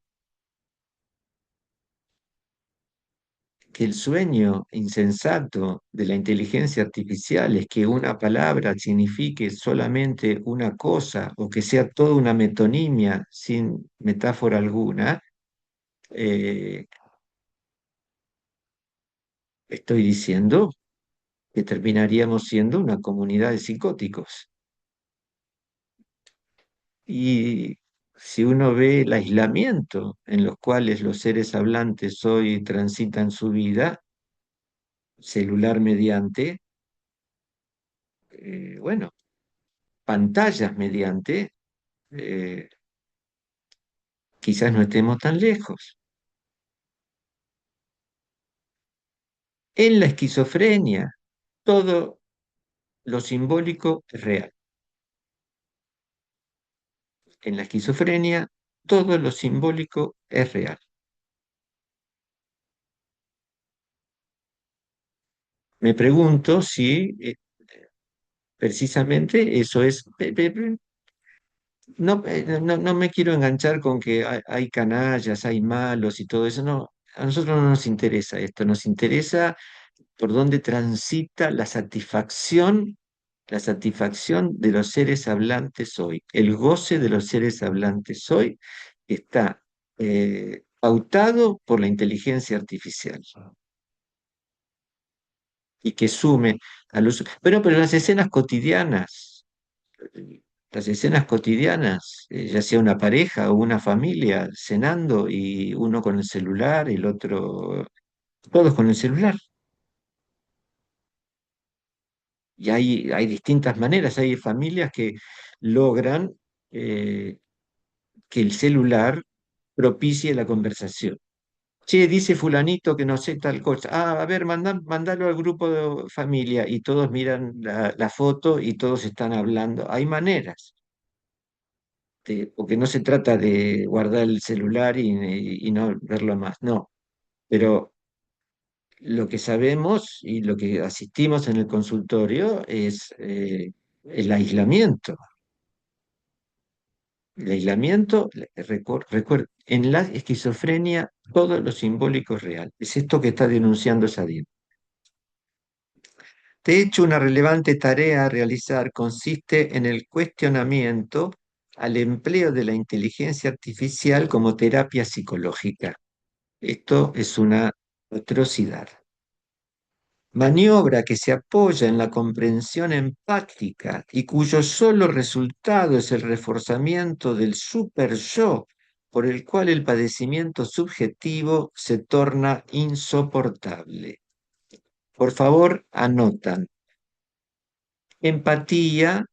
que el sueño insensato de la inteligencia artificial es que una palabra signifique solamente una cosa o que sea toda una metonimia sin metáfora alguna, eh, estoy diciendo que terminaríamos siendo una comunidad de psicóticos. Y si uno ve el aislamiento en los cuales los seres hablantes hoy transitan su vida, celular mediante, bueno, pantallas mediante, eh, quizás no estemos tan lejos. En la esquizofrenia, todo lo simbólico es real. En la esquizofrenia, todo lo simbólico es real. me pregunto si precisamente eso es. No, no me quiero enganchar con que hay canallas, hay malos y todo eso. No, a nosotros no nos interesa esto. Nos interesa por dónde transita la satisfacción de los seres hablantes hoy. El goce de los seres hablantes hoy está pautado por la inteligencia artificial y que sume a los... pero las escenas cotidianas, ya sea una pareja o una familia cenando y uno con el celular, el otro, todos con el celular. Y hay distintas maneras, hay familias que logran eh, que el celular propicie la conversación. Che, dice fulanito que no sé tal cosa. Ah, a ver, mandalo al grupo de familia y todos miran la foto y todos están hablando. Hay maneras, porque no se trata de guardar el celular y no verlo más, no. Pero lo que sabemos y lo que asistimos en el consultorio es el aislamiento. El aislamiento, recuerda, en la esquizofrenia todo lo simbólico es real. Es esto que está denunciando Sadir. De hecho, una relevante tarea a realizar consiste en el cuestionamiento al empleo de la inteligencia artificial como terapia psicológica. Esto es una atrocidad. Maniobra que se apoya en la comprensión empática y cuyo solo resultado es el reforzamiento del super yo, por el cual el padecimiento subjetivo se torna insoportable. Por favor, anotan. Empatía,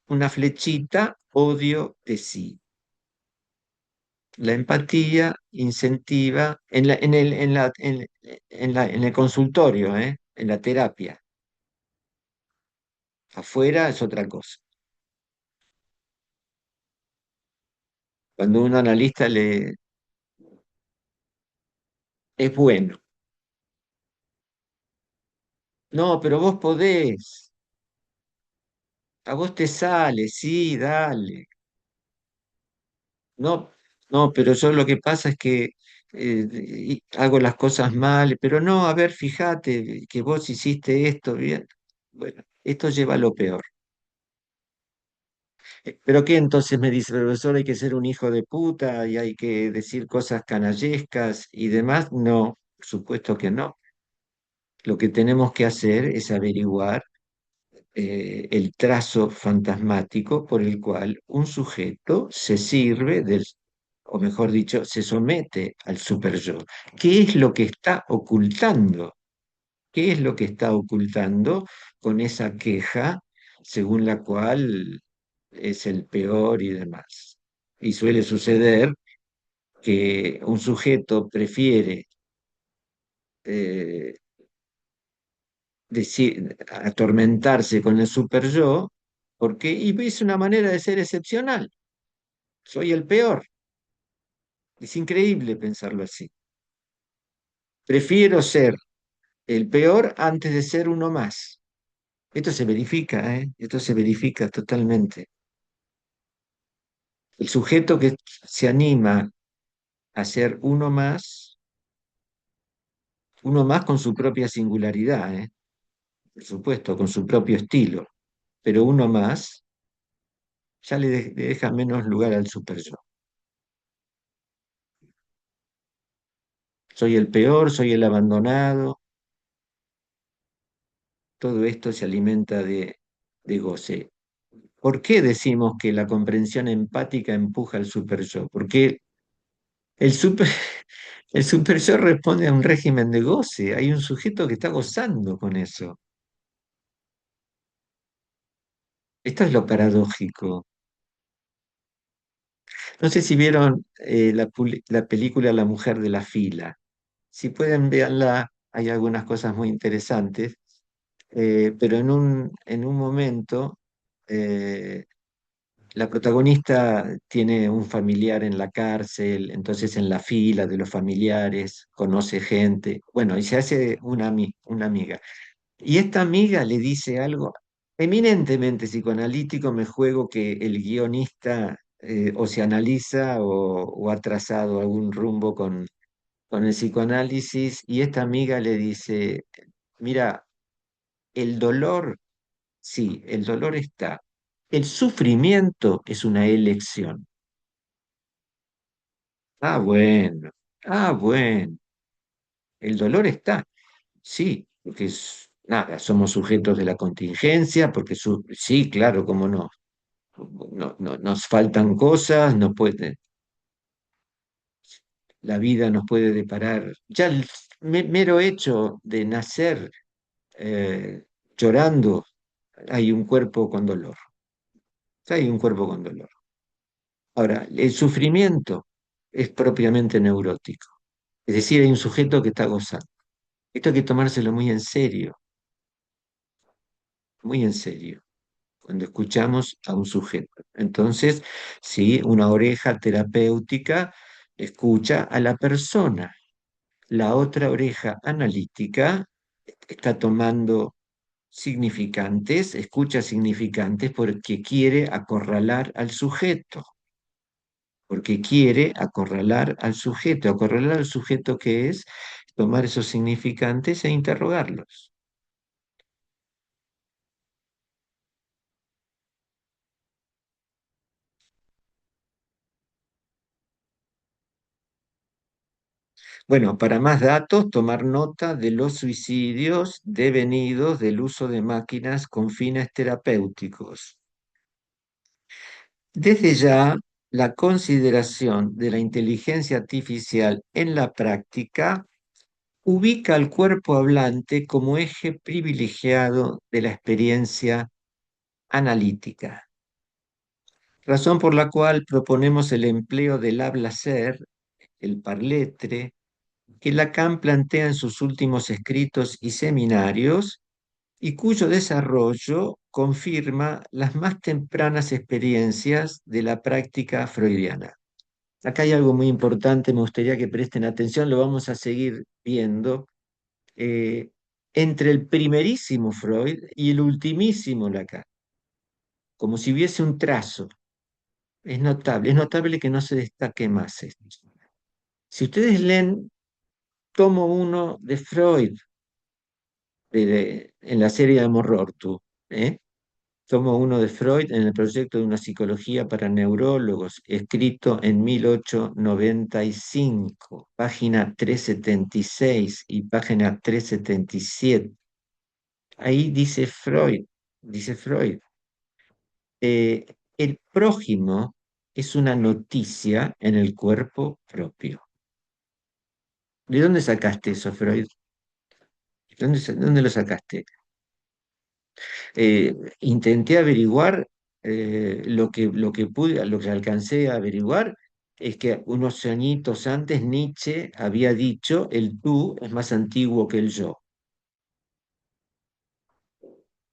una flechita, odio de sí. La empatía incentiva en el consultorio, en la terapia. Afuera es otra cosa. Cuando un analista es bueno. No, pero vos podés. A vos te sale, sí, dale. No, no, pero yo lo que pasa es que hago las cosas mal, pero no, a ver, fíjate que vos hiciste esto bien. Bueno, esto lleva a lo peor. ¿Pero qué entonces me dice, profesor, hay que ser un hijo de puta y hay que decir cosas canallescas y demás? No, por supuesto que no. Lo que tenemos que hacer es averiguar el trazo fantasmático por el cual un sujeto se sirve del, o mejor dicho, se somete al superyo. ¿Qué es lo que está ocultando? ¿Qué es lo que está ocultando con esa queja según la cual es el peor y demás? Y suele suceder que un sujeto prefiere eh, atormentarse con el super yo, porque y es una manera de ser excepcional. Soy el peor. Es increíble pensarlo así. Prefiero ser el peor antes de ser uno más. Esto se verifica, ¿eh? Esto se verifica totalmente. El sujeto que se anima a ser uno más con su propia singularidad, ¿eh? Por supuesto, con su propio estilo, pero uno más ya le deja menos lugar al super yo. Soy el peor, soy el abandonado. Todo esto se alimenta de goce. ¿Por qué decimos que la comprensión empática empuja al super yo? Porque el super, el super yo responde a un régimen de goce. Hay un sujeto que está gozando con eso. Esto es lo paradójico. No sé si vieron la película La mujer de la fila. Si pueden verla, hay algunas cosas muy interesantes, pero en un momento, eh, la protagonista tiene un familiar en la cárcel, entonces en la fila de los familiares conoce gente, bueno, y se hace una amiga. Y esta amiga le dice algo eminentemente psicoanalítico, me juego que el guionista o se analiza o ha trazado algún rumbo con el psicoanálisis, y esta amiga le dice, mira, el dolor, sí, el dolor está. El sufrimiento es una elección. Ah, bueno, bueno, el dolor está, sí, porque es, nada, somos sujetos de la contingencia, porque sí, claro, cómo no, nos faltan cosas, la vida nos puede deparar. Ya el mero hecho de nacer eh, llorando, hay un cuerpo con dolor, hay un cuerpo con dolor. Ahora, el sufrimiento es propiamente neurótico, es decir, hay un sujeto que está gozando. Esto hay que tomárselo muy en serio, muy en serio, cuando escuchamos a un sujeto. Entonces, sí, una oreja terapéutica escucha a la persona. La otra oreja analítica está tomando significantes, escucha significantes porque quiere acorralar al sujeto, porque quiere acorralar al sujeto. Acorralar al sujeto, que es tomar esos significantes e interrogarlos. Bueno, para más datos, tomar nota de los suicidios devenidos del uso de máquinas con fines terapéuticos. Desde ya, la consideración de la inteligencia artificial en la práctica ubica al cuerpo hablante como eje privilegiado de la experiencia analítica, razón por la cual proponemos el empleo del habla-ser, el parletre, que Lacan plantea en sus últimos escritos y seminarios, y cuyo desarrollo confirma las más tempranas experiencias de la práctica freudiana. Acá hay algo muy importante, me gustaría que presten atención, lo vamos a seguir viendo. eh, Entre el primerísimo Freud y el ultimísimo Lacan, como si hubiese un trazo. Es notable que no se destaque más esto. Si ustedes leen tomo uno de Freud, en la serie de Morortu, ¿eh? Tomo uno de Freud en el proyecto de una psicología para neurólogos, escrito en 1895, página 376 y página 377. Ahí dice Freud, el prójimo es una noticia en el cuerpo propio. ¿De dónde sacaste eso, Freud? ¿Dónde lo sacaste? Intenté averiguar lo que pude, lo que alcancé a averiguar es que unos añitos antes Nietzsche había dicho el tú es más antiguo que el yo.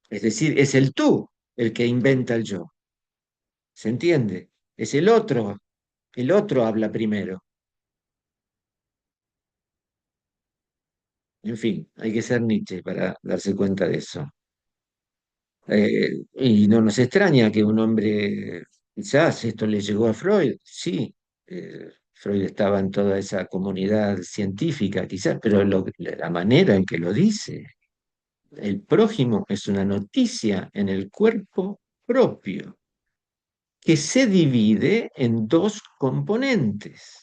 Es decir, es el tú el que inventa el yo. ¿Se entiende? Es el otro habla primero. En fin, hay que ser Nietzsche para darse cuenta de eso. Y no nos extraña que un hombre, quizás esto le llegó a Freud, sí, Freud estaba en toda esa comunidad científica, quizás, pero la manera en que lo dice, el prójimo es una noticia en el cuerpo propio, que se divide en dos componentes.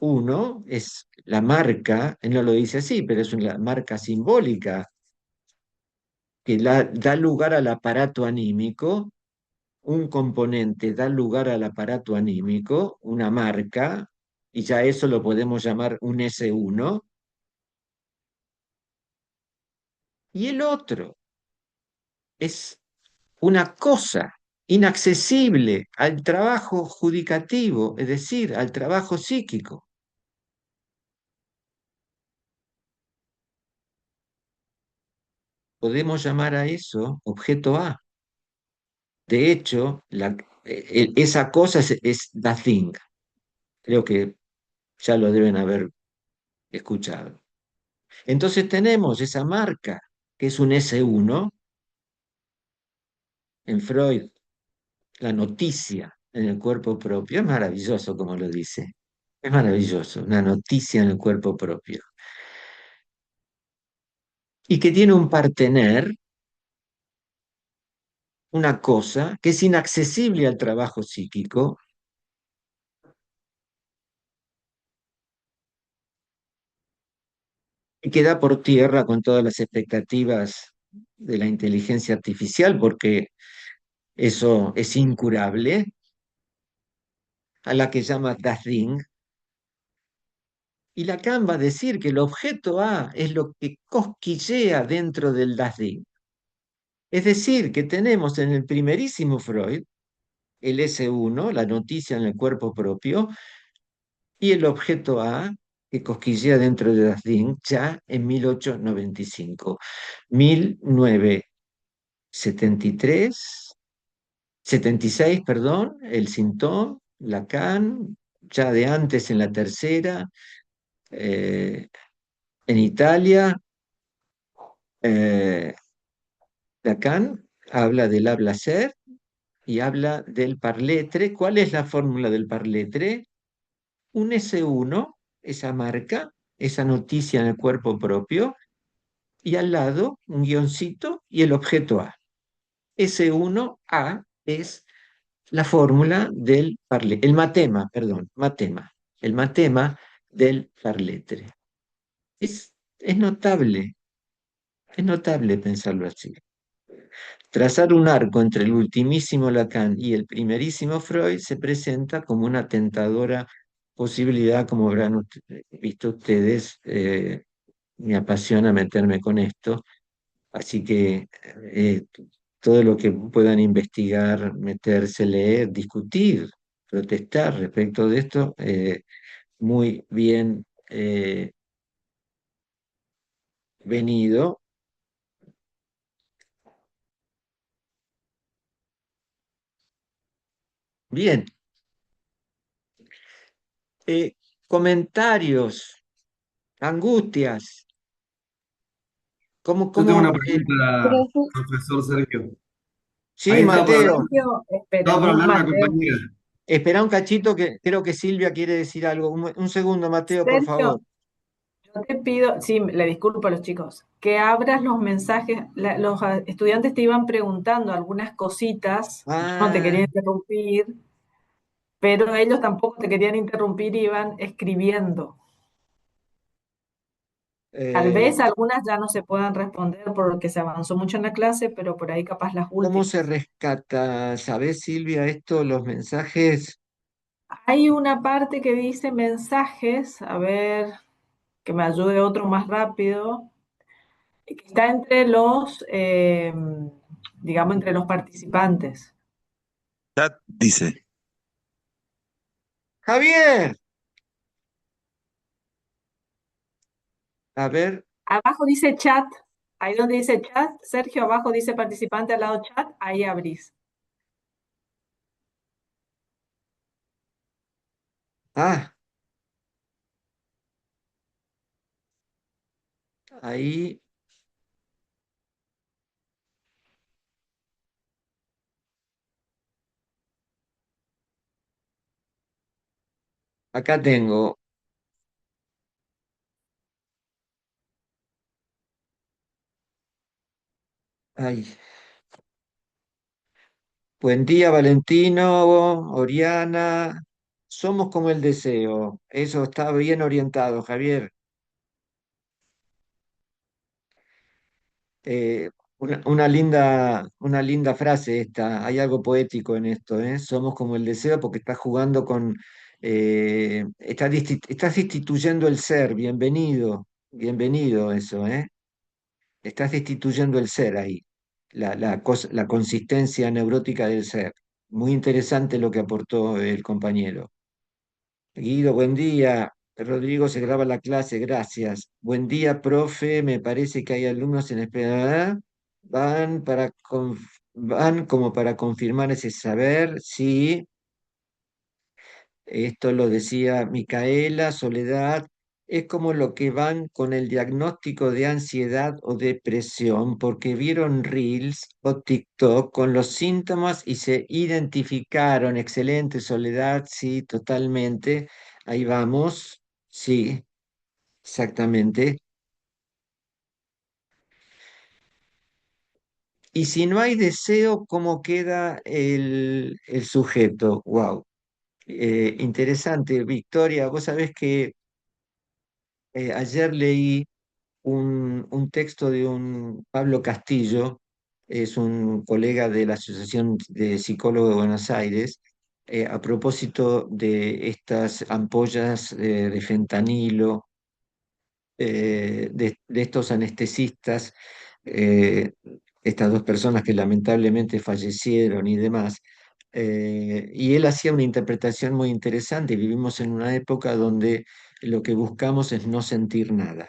Uno es la marca, él no lo dice así, pero es una marca simbólica que da lugar al aparato anímico. Un componente da lugar al aparato anímico, una marca, y ya eso lo podemos llamar un S1, y el otro es una cosa inaccesible al trabajo judicativo, es decir, al trabajo psíquico. Podemos llamar a eso objeto A. De hecho, esa cosa es das Ding. Creo que ya lo deben haber escuchado. Entonces tenemos esa marca, que es un S1 en Freud, la noticia en el cuerpo propio. Es maravilloso como lo dice. Es maravilloso, una noticia en el cuerpo propio. Y que tiene un partener, una cosa que es inaccesible al trabajo psíquico y que da por tierra con todas las expectativas de la inteligencia artificial, porque eso es incurable, a la que llama Das Ding. Y Lacan va a decir que el objeto A es lo que cosquillea dentro del Das Ding. Es decir, que tenemos en el primerísimo Freud el S1, la noticia en el cuerpo propio, y el objeto A que cosquillea dentro de Das Ding ya en 1895. 1973, 76, perdón, el Sintón, Lacan, ya de antes en la tercera, eh, en Italia, eh, Lacan habla del habla ser y habla del parletre. ¿Cuál es la fórmula del parletre? Un S1, esa marca, esa noticia en el cuerpo propio, y al lado un guioncito y el objeto A. S1A es la fórmula del parletre, el matema, perdón, matema, el matema del parletre. Es notable, es notable pensarlo así. Trazar un arco entre el ultimísimo Lacan y el primerísimo Freud se presenta como una tentadora posibilidad, como habrán visto ustedes. Me apasiona meterme con esto, así que todo lo que puedan investigar, meterse, leer, discutir, protestar respecto de esto, muy bien venido. Bien, eh, comentarios, angustias, Yo tengo una ¿cómo? pregunta, Profe, profesor Sergio. Sí, Ahí Mateo, Sergio, estaba por espera, hablar una Mateo. compañera. espera un cachito que creo que Silvia quiere decir algo. Un segundo, Mateo, por favor. Sergio, yo te pido, sí, le disculpo a los chicos, que abras los mensajes. Los estudiantes te iban preguntando algunas cositas, yo no te Ah, quería interrumpir, pero ellos tampoco te querían interrumpir, iban escribiendo. Tal eh, vez algunas ya no se puedan responder porque se avanzó mucho en la clase, pero por ahí capaz las ¿cómo se últimas. rescata? ¿Sabés, Silvia, esto, los mensajes? Hay una parte que dice mensajes, a ver, que me ayude otro más rápido, que está entre los, digamos, entre los participantes. Chat dice, Javier, a ver, Abajo dice chat, ahí donde dice chat, Sergio, abajo dice participante, al lado chat, ahí abrís. ah, ahí, acá tengo. Ay, buen día, Valentino, Oriana. Somos como el deseo. Eso está bien orientado, Javier. Eh, una linda frase esta. Hay algo poético en esto, ¿eh? Somos como el deseo porque estás jugando con. Estás instituyendo el ser. Bienvenido, bienvenido eso, ¿eh? Estás destituyendo el ser ahí, la consistencia neurótica del ser. Muy interesante lo que aportó el compañero. Guido, buen día. Rodrigo se graba la clase, gracias. Buen día, profe. Me parece que hay alumnos en espera. Van para van como para confirmar ese saber, sí. Esto lo decía Micaela, Soledad, es como lo que van con el diagnóstico de ansiedad o depresión porque vieron Reels o TikTok con los síntomas y se identificaron. Excelente, Soledad, sí, totalmente. Ahí vamos, sí, exactamente. Y si no hay deseo, ¿cómo queda el sujeto? Wow. Interesante, Victoria. Vos sabés que ayer leí un texto de un Pablo Castillo, es un colega de la Asociación de Psicólogos de Buenos Aires, a propósito de estas ampollas de fentanilo, de estos anestesistas, eh, estas dos personas que lamentablemente fallecieron y demás. Y él hacía una interpretación muy interesante. Vivimos en una época donde lo que buscamos es no sentir nada.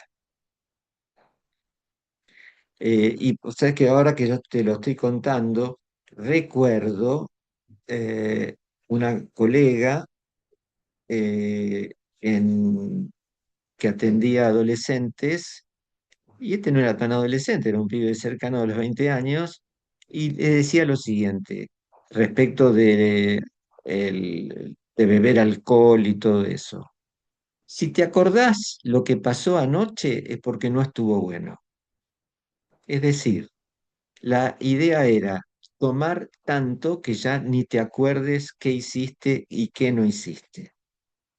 Y o sea que ahora que yo te lo estoy contando, recuerdo eh, una colega eh, que atendía a adolescentes, y este no era tan adolescente, era un pibe cercano a los 20 años, y le decía lo siguiente respecto de beber alcohol y todo eso. Si te acordás lo que pasó anoche es porque no estuvo bueno. Es decir, la idea era tomar tanto que ya ni te acuerdes qué hiciste y qué no hiciste.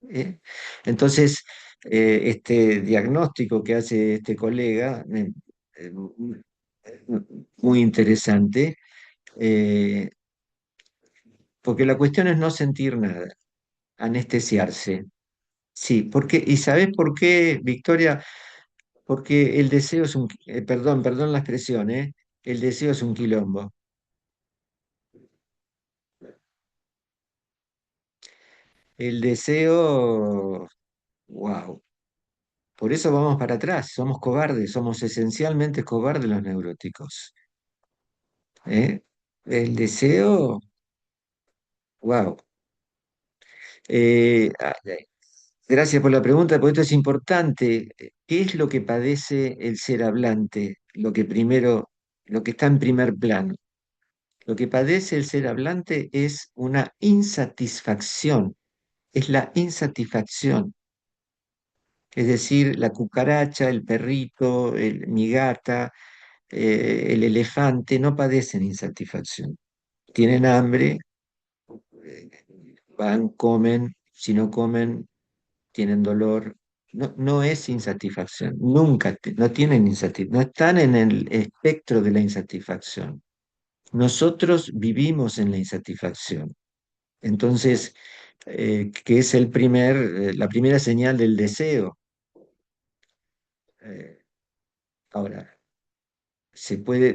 ¿Eh? Entonces, este diagnóstico que hace este colega, eh, muy interesante, eh, porque la cuestión es no sentir nada, anestesiarse. Sí, porque, ¿y sabes por qué, Victoria? Porque el deseo es perdón la expresión, el deseo es un quilombo. El deseo, wow. Por eso vamos para atrás, somos cobardes, somos esencialmente cobardes los neuróticos. ¿Eh? El deseo, wow. Gracias por la pregunta, porque esto es importante. ¿Qué es lo que padece el ser hablante? Lo que está en primer plano. Lo que padece el ser hablante es una insatisfacción, es la insatisfacción. Es decir, la cucaracha, el perrito, mi gata, el elefante no padecen insatisfacción. Tienen hambre, eh, van, comen, si no comen, tienen dolor. No, no es insatisfacción, nunca, no tienen insatisfacción, no están en el espectro de la insatisfacción. Nosotros vivimos en la insatisfacción. Entonces, que es la primera señal del deseo. Eh, ahora,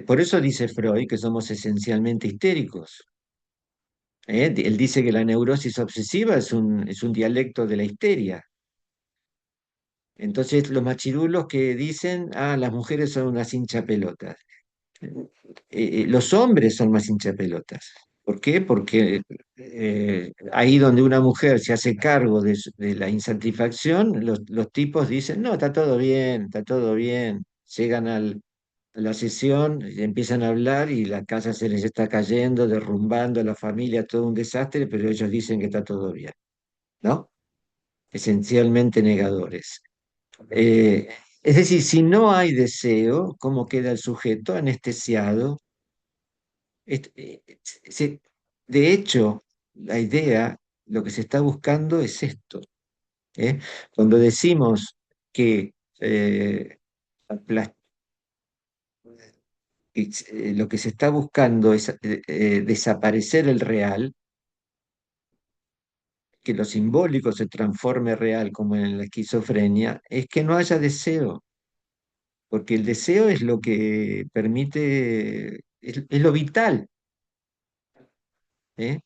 por eso dice Freud que somos esencialmente histéricos. Él dice que la neurosis obsesiva es un dialecto de la histeria. Entonces, los machirulos que dicen, las mujeres son unas hinchapelotas. Los hombres son más hinchapelotas. ¿Por qué? Porque ahí donde una mujer se hace cargo de la insatisfacción, los tipos dicen, no, está todo bien, está todo bien. Llegan a la sesión, y empiezan a hablar y la casa se les está cayendo, derrumbando, la familia, todo un desastre, pero ellos dicen que está todo bien, ¿no? Esencialmente negadores. Eh, es decir, si no hay deseo, ¿cómo queda el sujeto anestesiado? Est- eh, se- de hecho, la idea, lo que se está buscando es esto. ¿Eh? Cuando decimos que, lo que se está buscando es desaparecer el real, que lo simbólico se transforme real como en la esquizofrenia, es que no haya deseo, porque el deseo es lo que permite, es lo vital, ¿eh?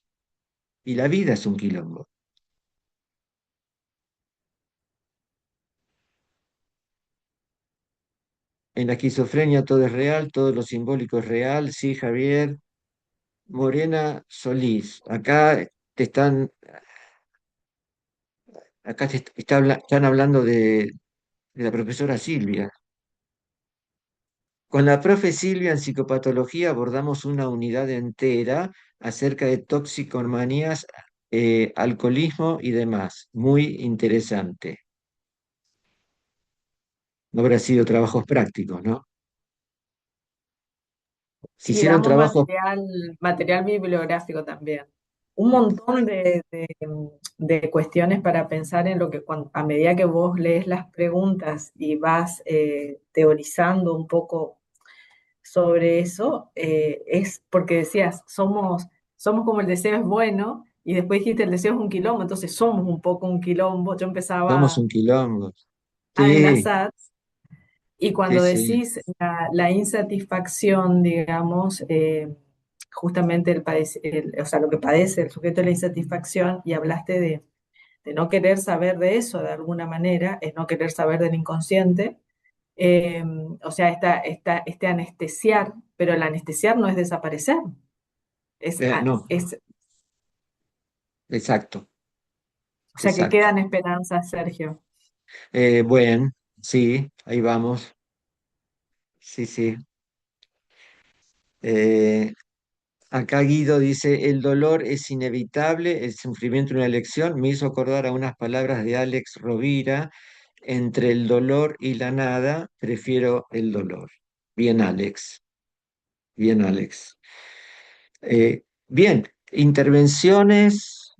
Y la vida es un quilombo. En la esquizofrenia todo es real, todo lo simbólico es real, sí, Javier. Morena Solís. Están hablando de la profesora Silvia. Con la profe Silvia en psicopatología abordamos una unidad entera acerca de toxicomanías, alcoholismo y demás. Muy interesante. No habrá sido trabajos prácticos, ¿no? Se Sí, hicieron damos trabajos, material bibliográfico también. Un montón de cuestiones para pensar en lo que a medida que vos lees las preguntas y vas teorizando un poco sobre eso, es porque decías, somos como el deseo es bueno, y después dijiste el deseo es un quilombo, entonces somos un poco un quilombo. Yo somos empezaba un quilombo. a Sí, enlazar. Y sí, cuando sí. decís la insatisfacción, digamos, justamente o sea, lo que padece el sujeto de la insatisfacción, y hablaste de no querer saber de eso de alguna manera, es no querer saber del inconsciente, eh, o sea, este anestesiar, pero el anestesiar no es desaparecer, No, exacto, o sea, que exacto. quedan esperanzas, Sergio. Bueno, sí, ahí vamos. Sí, sí. Eh, Acá Guido dice, el dolor es inevitable, el sufrimiento una elección. Me hizo acordar a unas palabras de Alex Rovira, entre el dolor y la nada, prefiero el dolor. Bien, Alex, bien, Alex. Bien, intervenciones.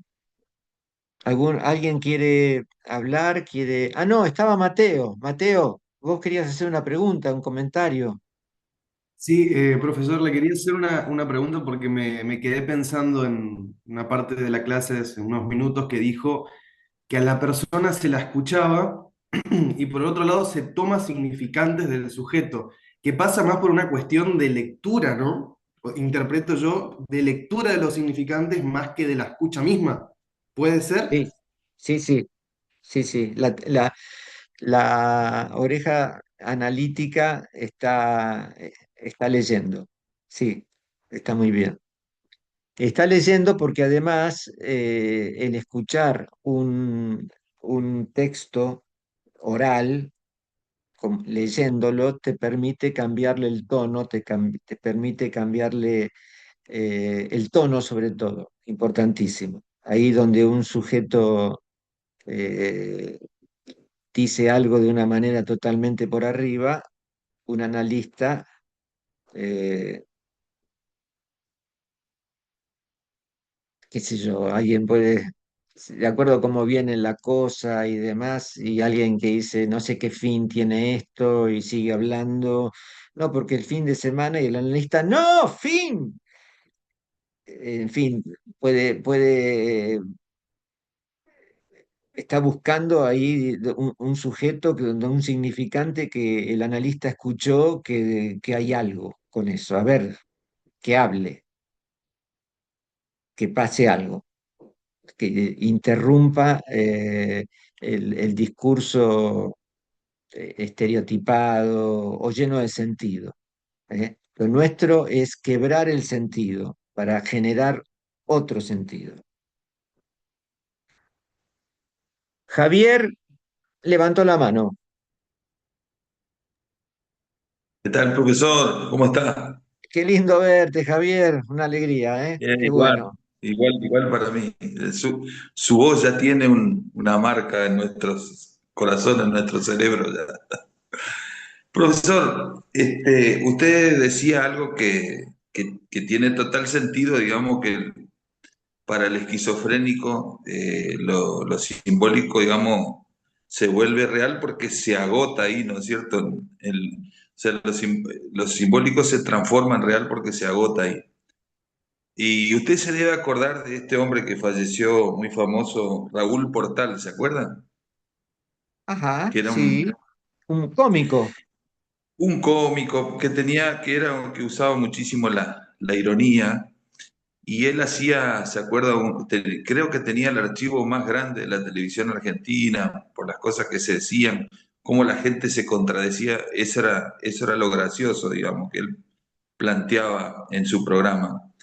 ¿Alguien quiere hablar? ¿Quiere? Ah, no, estaba Mateo. Mateo, vos querías hacer una pregunta, un comentario. Sí, profesor, le quería hacer una pregunta porque me quedé pensando en una parte de la clase hace unos minutos que dijo que a la persona se la escuchaba y por otro lado se toma significantes del sujeto, que pasa más por una cuestión de lectura, ¿no? Interpreto yo, de lectura de los significantes más que de la escucha misma. ¿Puede ser? Sí, sí, sí, sí, sí. La oreja analítica está leyendo. Sí, está muy bien. Está leyendo porque además el escuchar un texto oral, leyéndolo, te permite cambiarle el tono, te permite cambiarle el tono sobre todo, importantísimo. Ahí donde un sujeto eh, dice algo de una manera totalmente por arriba, un analista, eh, qué sé yo, alguien puede, de acuerdo a cómo viene la cosa y demás, y alguien que dice, no sé qué fin tiene esto y sigue hablando, no, porque el fin de semana y el analista, no, fin. En fin, está buscando ahí un sujeto, un significante que el analista escuchó que hay algo con eso. A ver, que hable, que pase algo, que interrumpa el discurso estereotipado o lleno de sentido. Lo nuestro es quebrar el sentido para generar otro sentido. Javier levantó la mano. ¿Qué tal, profesor? ¿Cómo está? Qué lindo verte, Javier. Una alegría, ¿eh? Qué Igual, bueno. igual para mí. Su voz ya tiene una marca en nuestros corazones, en nuestro cerebro ya. Profesor, usted decía algo que tiene total sentido, digamos que para el esquizofrénico lo simbólico, digamos, se vuelve real porque se agota ahí, ¿no es cierto? O sea, lo simbólico se transforma en real porque se agota ahí. Y usted se debe acordar de este hombre que falleció muy famoso, Raúl Portal, ¿se acuerdan? Ajá, Que era sí. Un cómico. un cómico que usaba muchísimo la ironía. Y él hacía, ¿se acuerda? Creo que tenía el archivo más grande de la televisión argentina, por las cosas que se decían, cómo la gente se contradecía. Eso era lo gracioso, digamos, que él planteaba en su programa.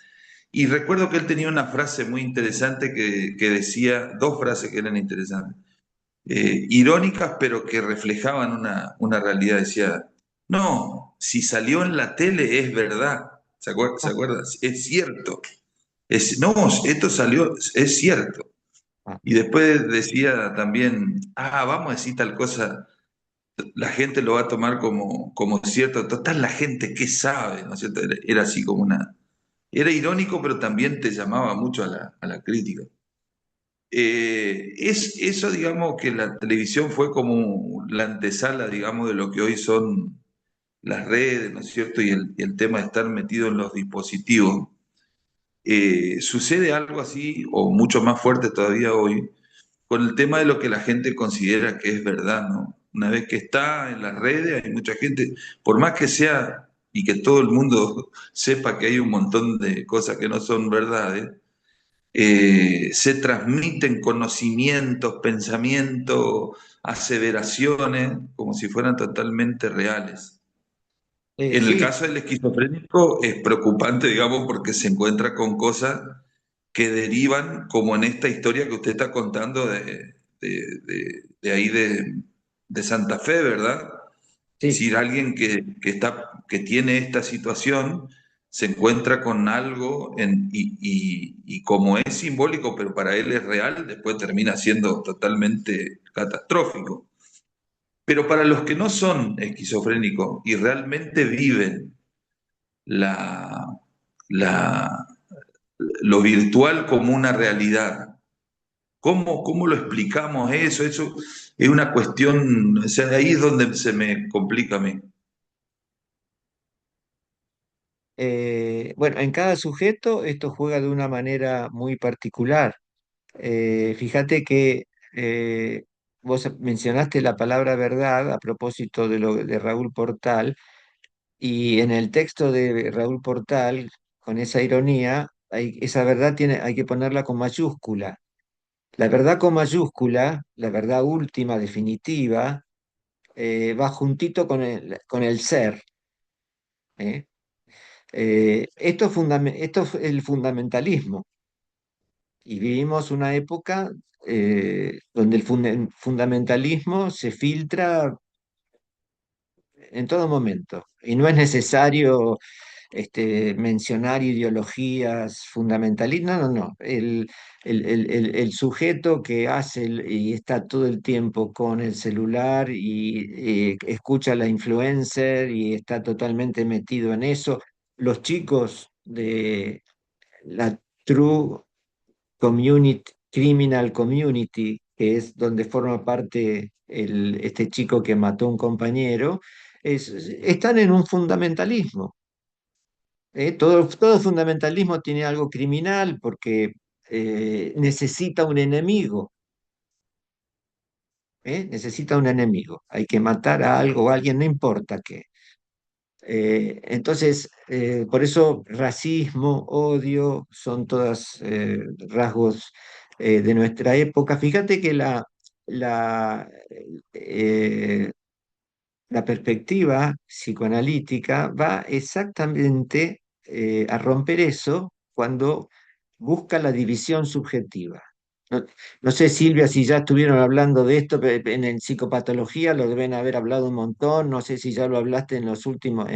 Y recuerdo que él tenía una frase muy interesante que decía, dos frases que eran interesantes, irónicas, pero que reflejaban una realidad. Decía, no, si salió en la tele es verdad. ¿Se acuerda? Es cierto. No, esto salió, es cierto. Y después decía también, vamos a decir tal cosa, la gente lo va a tomar como cierto. Total, la gente, ¿qué sabe? ¿No es cierto? Era así como una... Era irónico, pero también te llamaba mucho a la crítica. Es eso, digamos, que la televisión fue como la antesala, digamos, de lo que hoy son las redes, ¿no es cierto? Y el tema de estar metido en los dispositivos. Sucede algo así, o mucho más fuerte todavía hoy, con el tema de lo que la gente considera que es verdad, ¿no? Una vez que está en las redes, hay mucha gente, por más que sea y que todo el mundo sepa que hay un montón de cosas que no son verdades, se transmiten conocimientos, pensamientos, aseveraciones, como si fueran totalmente reales. En el Sí, caso del esquizofrénico es preocupante, digamos, porque se encuentra con cosas que derivan, como en esta historia que usted está contando de ahí de Santa Fe, ¿verdad? Es sí. decir, alguien que tiene esta situación se encuentra con algo y como es simbólico, pero para él es real, después termina siendo totalmente catastrófico. Pero para los que no son esquizofrénicos y realmente viven la, la, lo virtual como una realidad, ¿cómo lo explicamos eso? Eso es una cuestión, o sea, ahí es donde se me complica a mí. Bueno, en cada sujeto esto juega de una manera muy particular. Fíjate que vos mencionaste la palabra verdad a propósito de Raúl Portal, y en el texto de Raúl Portal, con esa ironía, esa verdad hay que ponerla con mayúscula. La verdad con mayúscula, la verdad última, definitiva, va juntito con el ser. ¿Eh? Esto es el fundamentalismo, y vivimos una época donde el fundamentalismo se filtra en todo momento, y no es necesario mencionar ideologías fundamentalistas, no, no, no. El sujeto que hace y está todo el tiempo con el celular y escucha a la influencer y está totalmente metido en eso. Los chicos de la True Criminal Community, que es donde forma parte este chico que mató a un compañero, están en un fundamentalismo. Todo fundamentalismo tiene algo criminal porque necesita un enemigo, necesita un enemigo. Hay que matar a algo o a alguien, no importa qué. Entonces, por eso racismo, odio, son todos rasgos de nuestra época. Fíjate que eh, la perspectiva psicoanalítica va exactamente a romper eso cuando busca la división subjetiva. No, no sé, Silvia, si ya estuvieron hablando de esto en psicopatología, lo deben haber hablado un montón. No sé si ya lo hablaste en los últimos,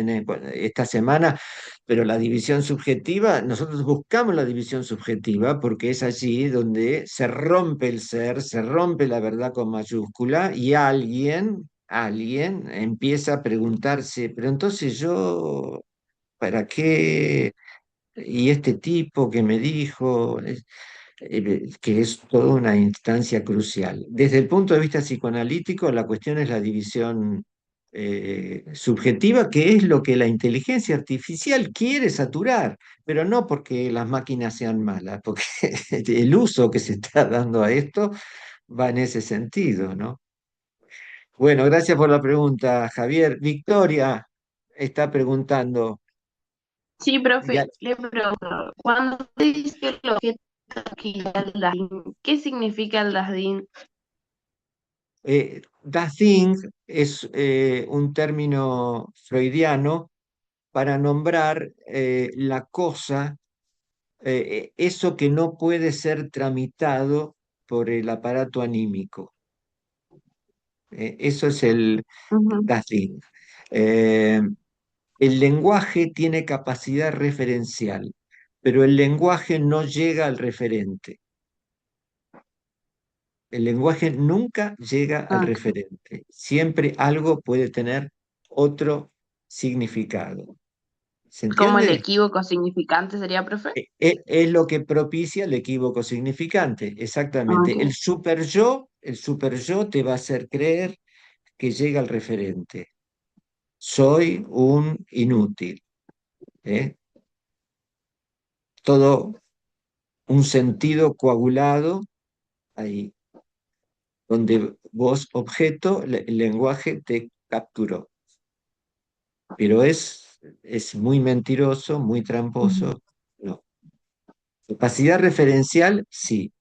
esta semana, pero la división subjetiva, nosotros buscamos la división subjetiva porque es allí donde se rompe el ser, se rompe la verdad con mayúscula, y alguien empieza a preguntarse, pero entonces yo, ¿para qué? Y este tipo que me dijo, que es toda una instancia crucial. Desde el punto de vista psicoanalítico, la cuestión es la división subjetiva, que es lo que la inteligencia artificial quiere saturar, pero no porque las máquinas sean malas, porque el uso que se está dando a esto va en ese sentido, ¿no? Bueno, gracias por la pregunta, Javier. Victoria está preguntando. Sí, ya- profe, le pregunto, cuando usted dice que el objeto aquí es el Dasein, ¿qué significa el Dasein? Das Ding es un término freudiano para nombrar la cosa eso que no puede ser tramitado por el aparato anímico. Eso es el Ujú. Daslin. Eh, el lenguaje tiene capacidad referencial, pero el lenguaje no llega al referente. El lenguaje nunca llega al Ok. referente. Siempre algo puede tener otro significado. ¿Se Como el entiende? equívoco significante sería, profe. Es lo que propicia el equívoco significante, exactamente. Ok. El super yo te va a hacer creer que llega al referente. Soy un inútil, ¿eh? Todo un sentido coagulado ahí, donde vos, objeto, el lenguaje te capturó. Pero es muy mentiroso, muy Ujú. tramposo. No. Capacidad referencial, sí.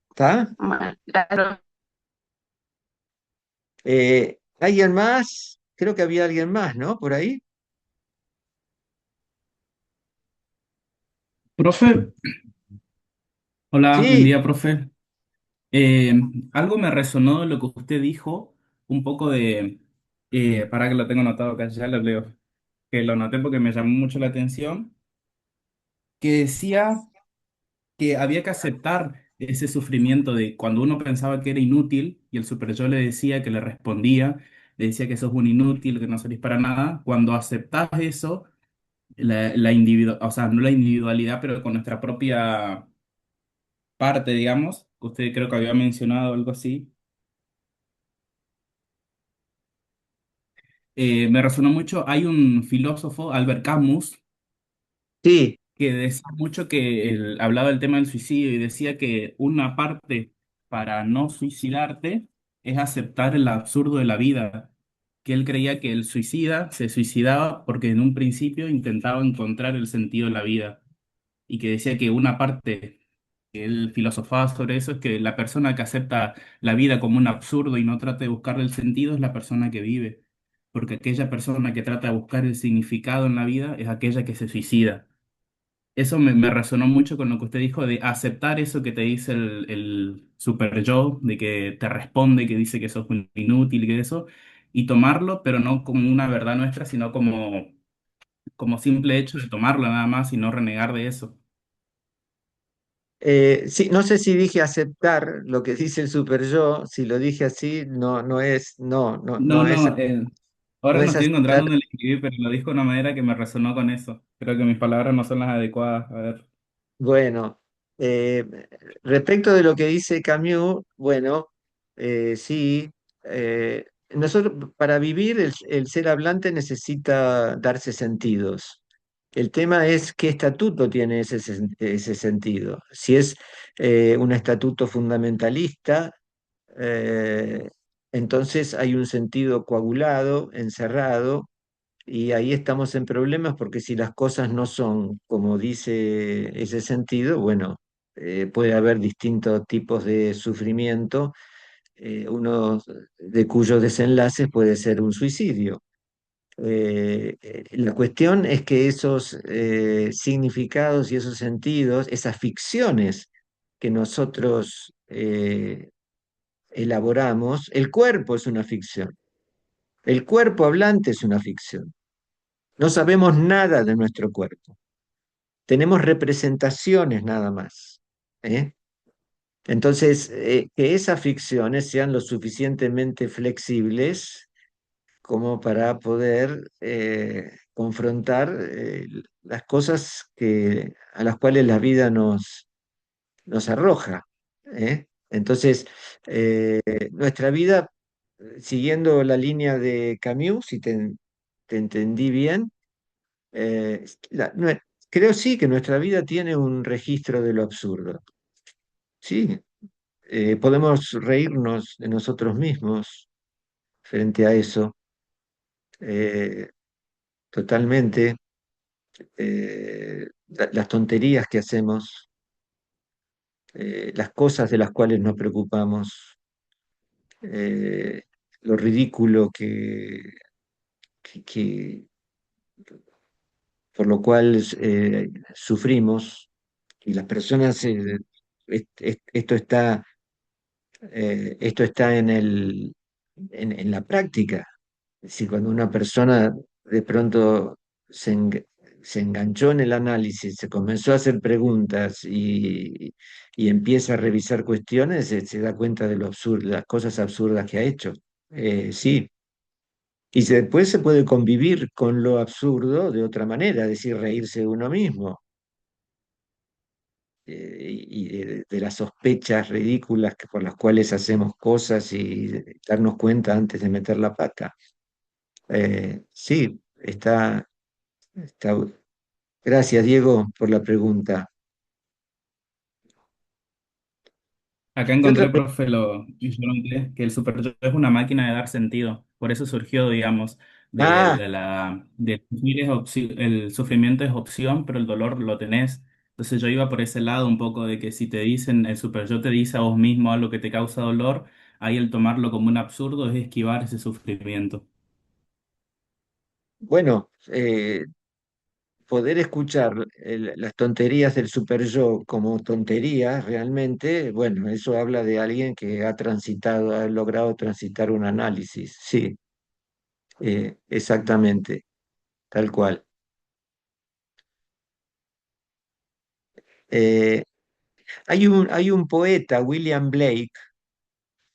¿Está? Bueno, claro. ¿Alguien más? Creo que había alguien más, ¿no? Por ahí. Profe, hola, buen Sí, día, profe. Algo me resonó de lo que usted dijo, un poco de, para que lo tengo anotado acá, ya lo leo, que lo noté porque me llamó mucho la atención, que decía que había que aceptar ese sufrimiento de cuando uno pensaba que era inútil y el super yo le decía que le respondía, le decía que sos un inútil, que no servís para nada. Cuando aceptás eso, o sea, no la individualidad, pero con nuestra propia parte, digamos, que usted creo que había mencionado algo así, me resonó mucho. Hay un filósofo, Albert Camus, sí. que decía mucho que él hablaba del tema del suicidio y decía que una parte para no suicidarte es aceptar el absurdo de la vida, que él creía que el suicida se suicidaba porque en un principio intentaba encontrar el sentido de la vida y que decía que una parte que él filosofaba sobre eso es que la persona que acepta la vida como un absurdo y no trata de buscarle el sentido es la persona que vive, porque aquella persona que trata de buscar el significado en la vida es aquella que se suicida. Eso me resonó mucho con lo que usted dijo de aceptar eso que te dice el super yo, de que te responde, que dice que sos un inútil y que eso, y tomarlo, pero no como una verdad nuestra, sino como simple hecho de tomarlo nada más y no renegar de eso. Sí, no sé si dije aceptar lo que dice el super yo. Si lo dije así, No, no, no ahora no es estoy aceptar. encontrando dónde lo escribí, pero lo dijo de una manera que me resonó con eso. Creo que mis palabras no son las adecuadas. A ver. Bueno, eh, respecto de lo que dice Camus, bueno, sí, nosotros para vivir el ser hablante necesita darse sentidos. El tema es qué estatuto tiene ese sentido. Si es un estatuto fundamentalista, eh, entonces hay un sentido coagulado, encerrado, y ahí estamos en problemas porque si las cosas no son como dice ese sentido, bueno, puede haber distintos tipos de sufrimiento, uno de cuyos desenlaces puede ser un suicidio. La cuestión es que esos significados y esos sentidos, esas ficciones que nosotros elaboramos, el cuerpo es una ficción, el cuerpo hablante es una ficción. No sabemos nada de nuestro cuerpo. Tenemos representaciones nada más. ¿Eh? Entonces, que esas ficciones sean lo suficientemente flexibles como para poder confrontar las cosas a las cuales la vida nos arroja. ¿Eh? Entonces, nuestra vida, siguiendo la línea de Camus, si te entendí bien, Eh, la- nue- creo sí que nuestra vida tiene un registro de lo absurdo. Sí, podemos reírnos de nosotros mismos frente a eso, eh, totalmente. Las tonterías que hacemos, las cosas de las cuales nos preocupamos, eh, lo ridículo que, por lo cual sufrimos y las personas, esto está en la práctica. Es decir, cuando una persona de pronto se enganchó en el análisis, se comenzó a hacer preguntas y empieza a revisar cuestiones, se da cuenta de las cosas absurdas que ha hecho. Sí, y después se puede convivir con lo absurdo de otra manera, es decir, reírse de uno mismo y de las sospechas ridículas por las cuales hacemos cosas y darnos cuenta antes de meter la pata. Sí, está. Gracias, Diego, por la pregunta. Acá ¿Qué otra encontré, profe, lo importante que el superyo es una máquina de dar sentido. Por eso surgió, digamos, Ah, de sufrir el sufrimiento es opción, pero el dolor lo tenés. Entonces yo iba por ese lado un poco de que si te dicen, el superyo te dice a vos mismo algo que te causa dolor, ahí el tomarlo como un absurdo es esquivar ese sufrimiento. bueno, poder escuchar las tonterías del super yo como tonterías realmente, bueno, eso habla de alguien que ha transitado, ha logrado transitar un análisis. Sí, exactamente, tal cual. Eh, hay un poeta, William Blake,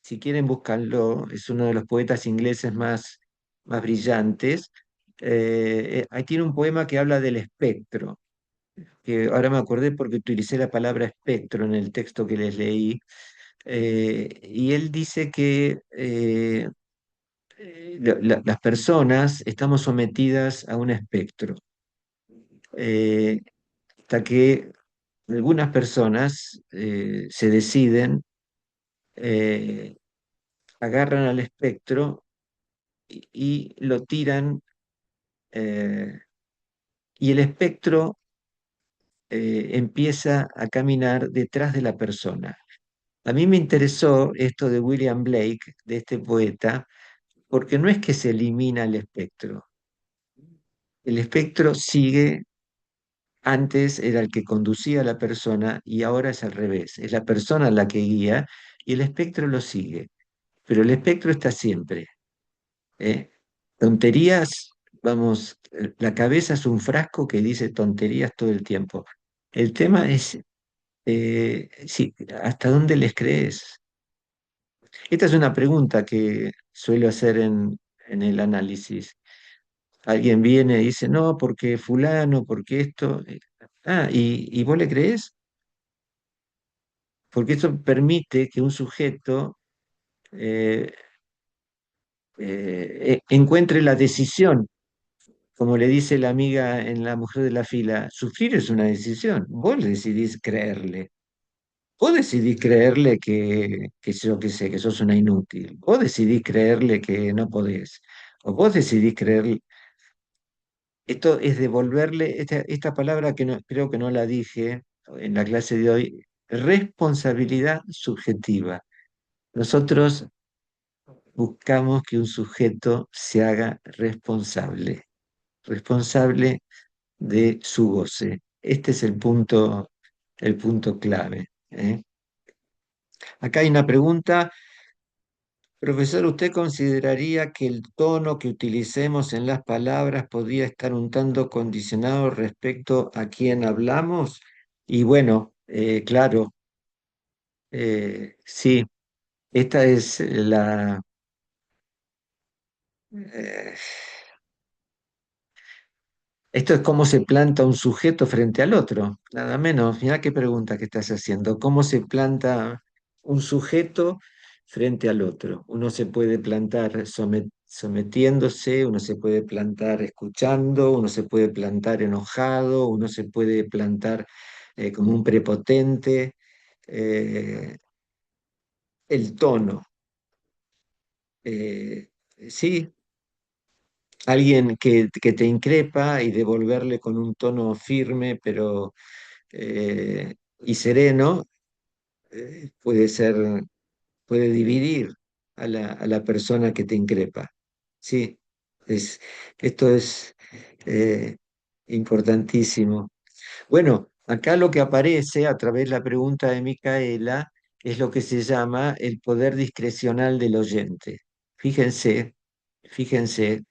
si quieren buscarlo, es uno de los poetas ingleses más brillantes. Ahí tiene un poema que habla del espectro, que ahora me acordé porque utilicé la palabra espectro en el texto que les leí. Y él dice que las personas estamos sometidas a un espectro, eh, hasta que algunas personas se deciden, eh, agarran al espectro y lo tiran, eh, y el espectro empieza a caminar detrás de la persona. A mí me interesó esto de William Blake, de este poeta, porque no es que se elimina el espectro sigue, antes era el que conducía a la persona y ahora es al revés, es la persona la que guía y el espectro lo sigue, pero el espectro está siempre. ¿Eh? Tonterías, vamos, la cabeza es un frasco que dice tonterías todo el tiempo. El tema es, sí, ¿hasta dónde les crees? Esta es una pregunta que suelo hacer en el análisis. Alguien viene y dice, no, porque fulano, porque esto. ¿Y vos le crees? Porque eso permite que un sujeto eh, encuentre la decisión. Como le dice la amiga en La mujer de la fila, sufrir es una decisión. Vos decidís creerle. Vos decidís creerle que yo qué sé, que sos una inútil. Vos decidís creerle que no podés. O vos decidís creerle. Esto es devolverle, esta palabra que creo que no la dije en la clase de hoy, responsabilidad subjetiva. Nosotros buscamos que un sujeto se haga responsable de su goce. Este es el punto clave. ¿Eh? Acá hay una pregunta. Profesor, ¿usted consideraría que el tono que utilicemos en las palabras podría estar un tanto condicionado respecto a quién hablamos? Y bueno, claro, sí, esta es eh, esto es cómo se planta un sujeto frente al otro, nada menos. Mira qué pregunta que estás haciendo. ¿Cómo se planta un sujeto frente al otro? Uno se puede plantar sometiéndose, uno se puede plantar escuchando, uno se puede plantar enojado, uno se puede plantar como un prepotente. Eh, el tono. eh, sí, alguien que te increpa y devolverle con un tono firme, pero y sereno, puede dividir a la persona que te increpa. Sí, es, esto es, eh, Importantísimo. Bueno, acá lo que aparece a través de la pregunta de Micaela es lo que se llama el poder discrecional del oyente. Fíjense, fíjense,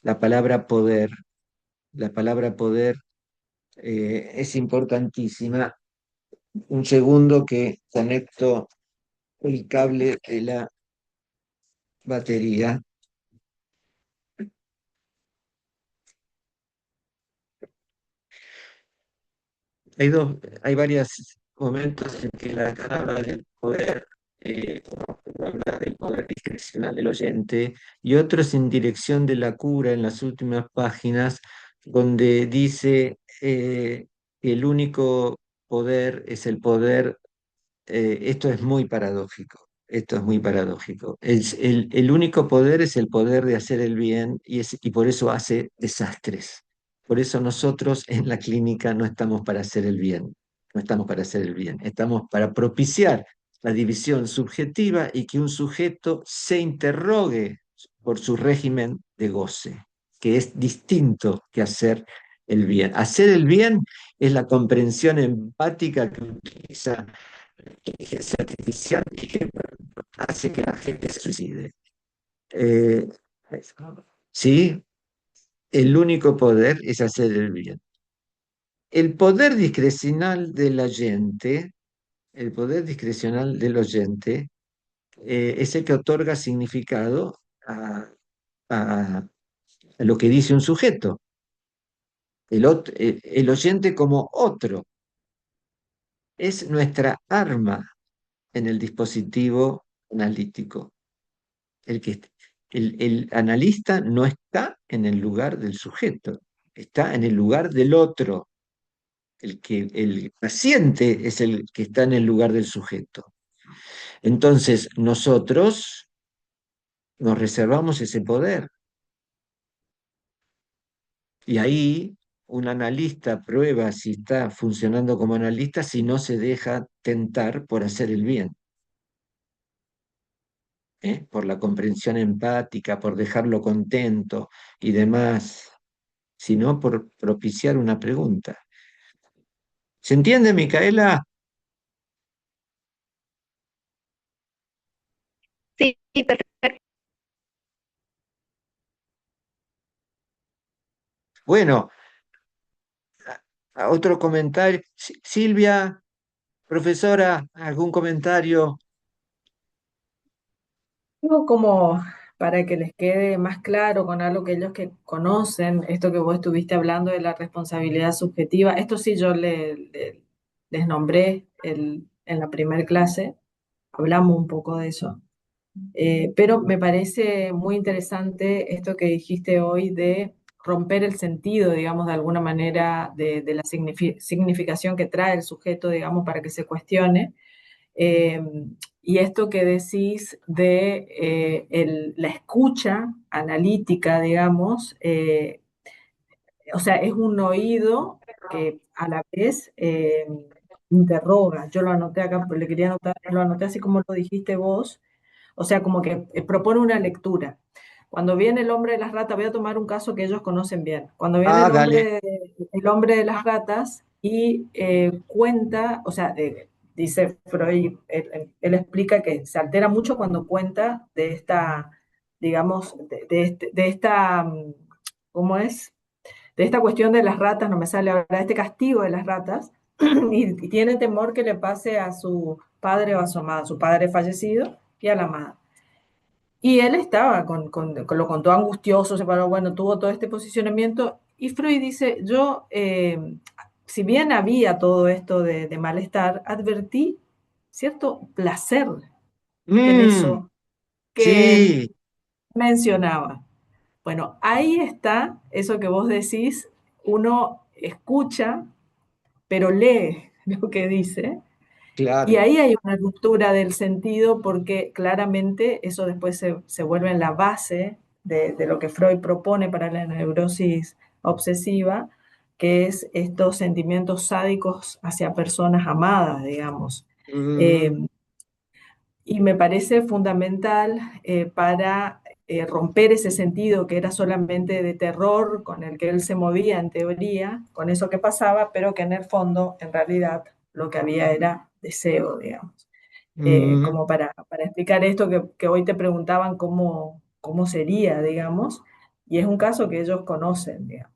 la palabra poder, la palabra poder es importantísima. Un segundo que conecto el cable de la batería. Hay varios momentos en que la habla del poder, habla del poder discrecional del oyente, y otros en dirección de la cura en las últimas páginas, donde dice que el único poder es el poder. Esto es muy paradójico, esto es muy paradójico. El único poder es el poder de hacer el bien y por eso hace desastres. Por eso nosotros en la clínica no estamos para hacer el bien, no estamos para hacer el bien, estamos para propiciar la división subjetiva y que un sujeto se interrogue por su régimen de goce, que es distinto que hacer el bien. Hacer el bien es la comprensión empática que utiliza inteligencia artificial y que hace que la gente se suicide. Eh, ¿Sí? El único poder es hacer el bien. El poder discrecional del oyente, el poder discrecional del oyente es el que otorga significado a lo que dice un sujeto. El oyente como otro es nuestra arma en el dispositivo analítico. El analista no está en el lugar del sujeto, está en el lugar del otro. El paciente es el que está en el lugar del sujeto. Entonces, nosotros nos reservamos ese poder. Y ahí un analista prueba si está funcionando como analista si no se deja tentar por hacer el bien, ¿eh? Por la comprensión empática, por dejarlo contento y demás, sino por propiciar una pregunta. ¿Se entiende, Micaela? Sí, perfecto. Bueno, otro comentario. Silvia, profesora, ¿algún comentario? Digo, como para que les quede más claro con algo que ellos que conocen, esto que vos estuviste hablando de la responsabilidad subjetiva, esto sí yo les nombré en la primer clase, hablamos un poco de eso. Pero me parece muy interesante esto que dijiste hoy de romper el sentido, digamos, de alguna manera, de la significación que trae el sujeto, digamos, para que se cuestione. Eh, y esto que decís de la escucha analítica, digamos, o sea, es un oído que a la vez interroga. Yo lo anoté acá, pero le quería anotar, lo anoté así como lo dijiste vos, o sea, como que propone una lectura. Cuando viene el hombre de las ratas, voy a tomar un caso que ellos conocen bien. Cuando viene Ah, dale. el hombre de las ratas y cuenta, o sea, dice Freud, él explica que se altera mucho cuando cuenta de esta, digamos, de esta, ¿cómo es? De esta cuestión de las ratas, no me sale ahora, de este castigo de las ratas, y tiene temor que le pase a su padre o a su amada, a su padre fallecido y a la amada. Y él estaba, lo contó angustioso, se paró, bueno, tuvo todo este posicionamiento. Y Freud dice, yo, si bien había todo esto de malestar, advertí cierto placer en Mm, eso que él sí, mencionaba. Bueno, ahí está eso que vos decís, uno escucha, pero lee lo que dice. Y claro. ahí hay una ruptura del sentido porque claramente eso después se vuelve en la base de lo que Freud propone para la neurosis obsesiva, que es estos sentimientos sádicos hacia personas amadas, digamos. Eh, Mm, y me parece fundamental para romper ese sentido que era solamente de terror con el que él se movía en teoría, con eso que pasaba, pero que en el fondo, en realidad, lo que había era deseo, digamos. Mm, Como para explicar esto que hoy te preguntaban cómo sería, digamos, y es un caso que ellos conocen, digamos.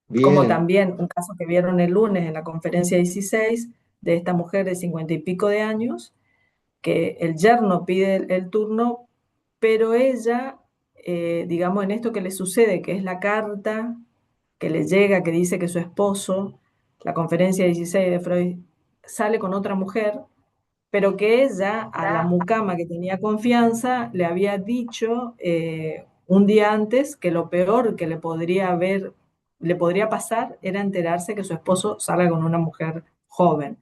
Como bien. también un caso que vieron el lunes en la conferencia 16 de esta mujer de 50 y pico de años, que el yerno pide el turno, pero ella, digamos, en esto que le sucede, que es la carta que le llega, que dice que su esposo, la conferencia 16 de Freud, sale con otra mujer, pero que ella, a la mucama que tenía confianza, le había dicho un día antes que lo peor que le podría pasar era enterarse que su esposo salga con una mujer joven.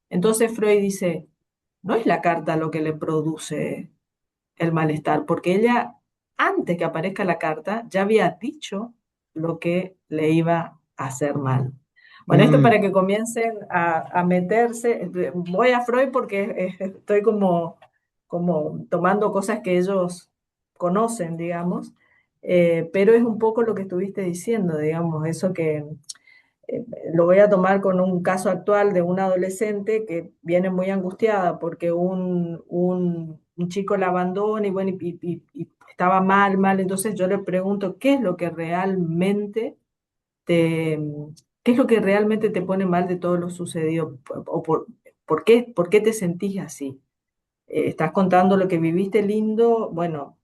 Entonces Freud dice, no es la carta lo que le produce el malestar, porque ella, antes que aparezca la carta, ya había dicho lo que le iba a hacer mal. Bueno, esto Mm, para que comiencen a meterse, voy a Freud porque estoy como tomando cosas que ellos conocen, digamos, pero es un poco lo que estuviste diciendo, digamos, eso que eh, lo voy a tomar con un caso actual de una adolescente que viene muy angustiada porque un chico la abandona y bueno, y estaba mal. Entonces yo le pregunto, te, ¿qué es lo que realmente te pone mal de todo lo sucedido? ¿O por qué te sentís así? Estás contando lo que viviste lindo, bueno,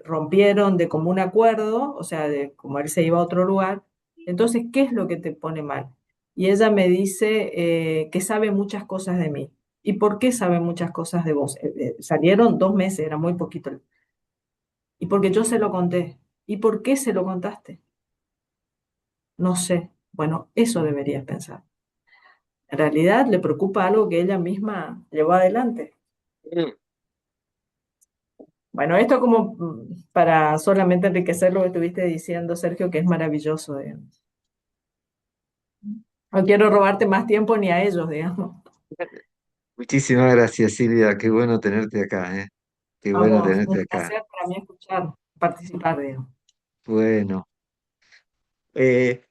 rompieron de común acuerdo, o sea, de como él se iba a otro lugar, entonces, ¿qué es lo que te pone mal? Y ella me dice que sabe muchas cosas de mí. ¿Y por qué sabe muchas cosas de vos? Salieron 2 meses, era muy poquito. Y porque yo se lo conté. ¿Y por qué se lo contaste? No sé. Bueno, eso deberías pensar. En realidad le preocupa algo que ella misma llevó adelante. mm. Bueno, esto como para solamente enriquecer lo que estuviste diciendo, Sergio, que es maravilloso, digamos. No quiero robarte más tiempo ni a ellos, digamos. Muchísimas gracias, Silvia. Qué bueno tenerte acá, ¿eh? Qué bueno Vamos, un tenerte acá. placer para mí escuchar, participar, digamos. Bueno, eh,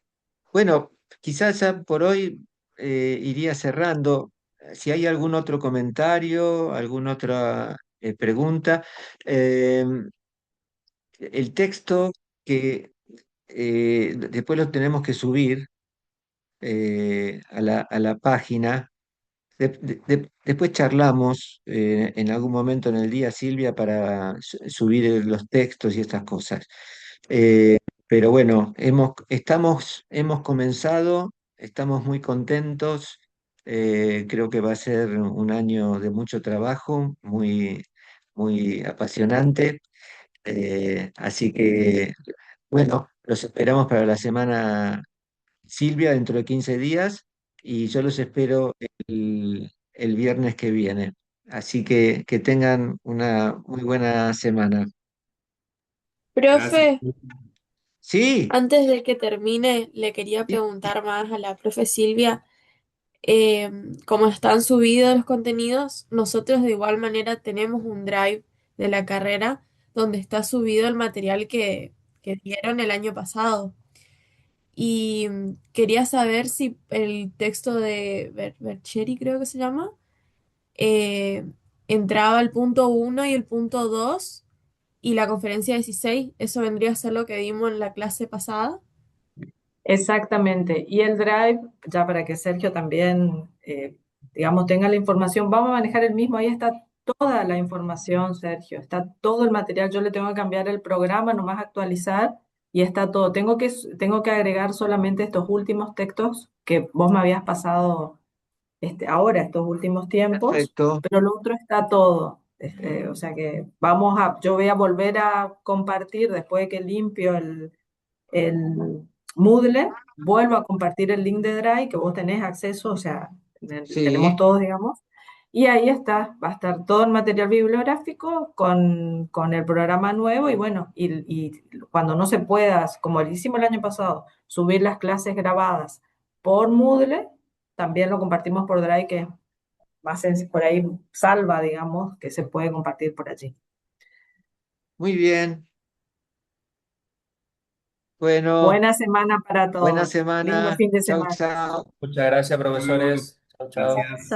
bueno, quizás ya por hoy iría cerrando. Si hay algún otro comentario, alguna otra pregunta, eh, el texto que después lo tenemos que subir a la página. Después charlamos en algún momento en el día, Silvia, para subir los textos y estas cosas. Eh, pero bueno, hemos comenzado, estamos muy contentos. Creo que va a ser un año de mucho trabajo, muy apasionante. Así que, bueno, los esperamos para la semana Silvia dentro de 15 días y yo los espero el viernes que viene. Así que tengan una muy buena semana. Gracias. Profe, Sí, antes de que termine, le quería sí, preguntar más a la profe Silvia, eh, cómo están subidos los contenidos, nosotros de igual manera tenemos un drive de la carrera donde está subido el material que dieron el año pasado. Y quería saber si el texto de Bercheri, creo que se llama, eh, entraba el punto uno y el punto 2 y la conferencia 16. Eso vendría a ser lo que vimos en la clase pasada. Exactamente. Y el Drive, ya para que Sergio también, digamos, tenga la información, vamos a manejar el mismo. Ahí está toda la información, Sergio. Está todo el material. Yo le tengo que cambiar el programa, nomás actualizar y está todo. Tengo que agregar solamente estos últimos textos que vos me habías pasado ahora, estos últimos tiempos, perfecto. pero lo otro está todo. O sea que yo voy a volver a compartir después de que limpio el Moodle, vuelvo a compartir el link de Drive que vos tenés acceso, o sea, tenemos Sí, todos, digamos, y ahí está, va a estar todo el material bibliográfico con el programa nuevo y bueno, y cuando no se pueda, como lo hicimos el año pasado, subir las clases grabadas por Moodle, también lo compartimos por Drive, que es más por ahí salva, digamos, que se puede compartir por allí. Muy bien. Bueno, Buena semana para buena todos. Lindo semana. fin de Chau, semana. chau. Muchas gracias, Hasta luego. profesores. Chao, chao. Gracias.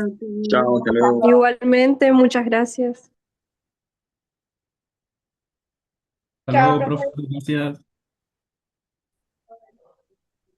Chao, hasta luego. Igualmente, muchas gracias. Hasta Chao, luego, profe. profe. Gracias.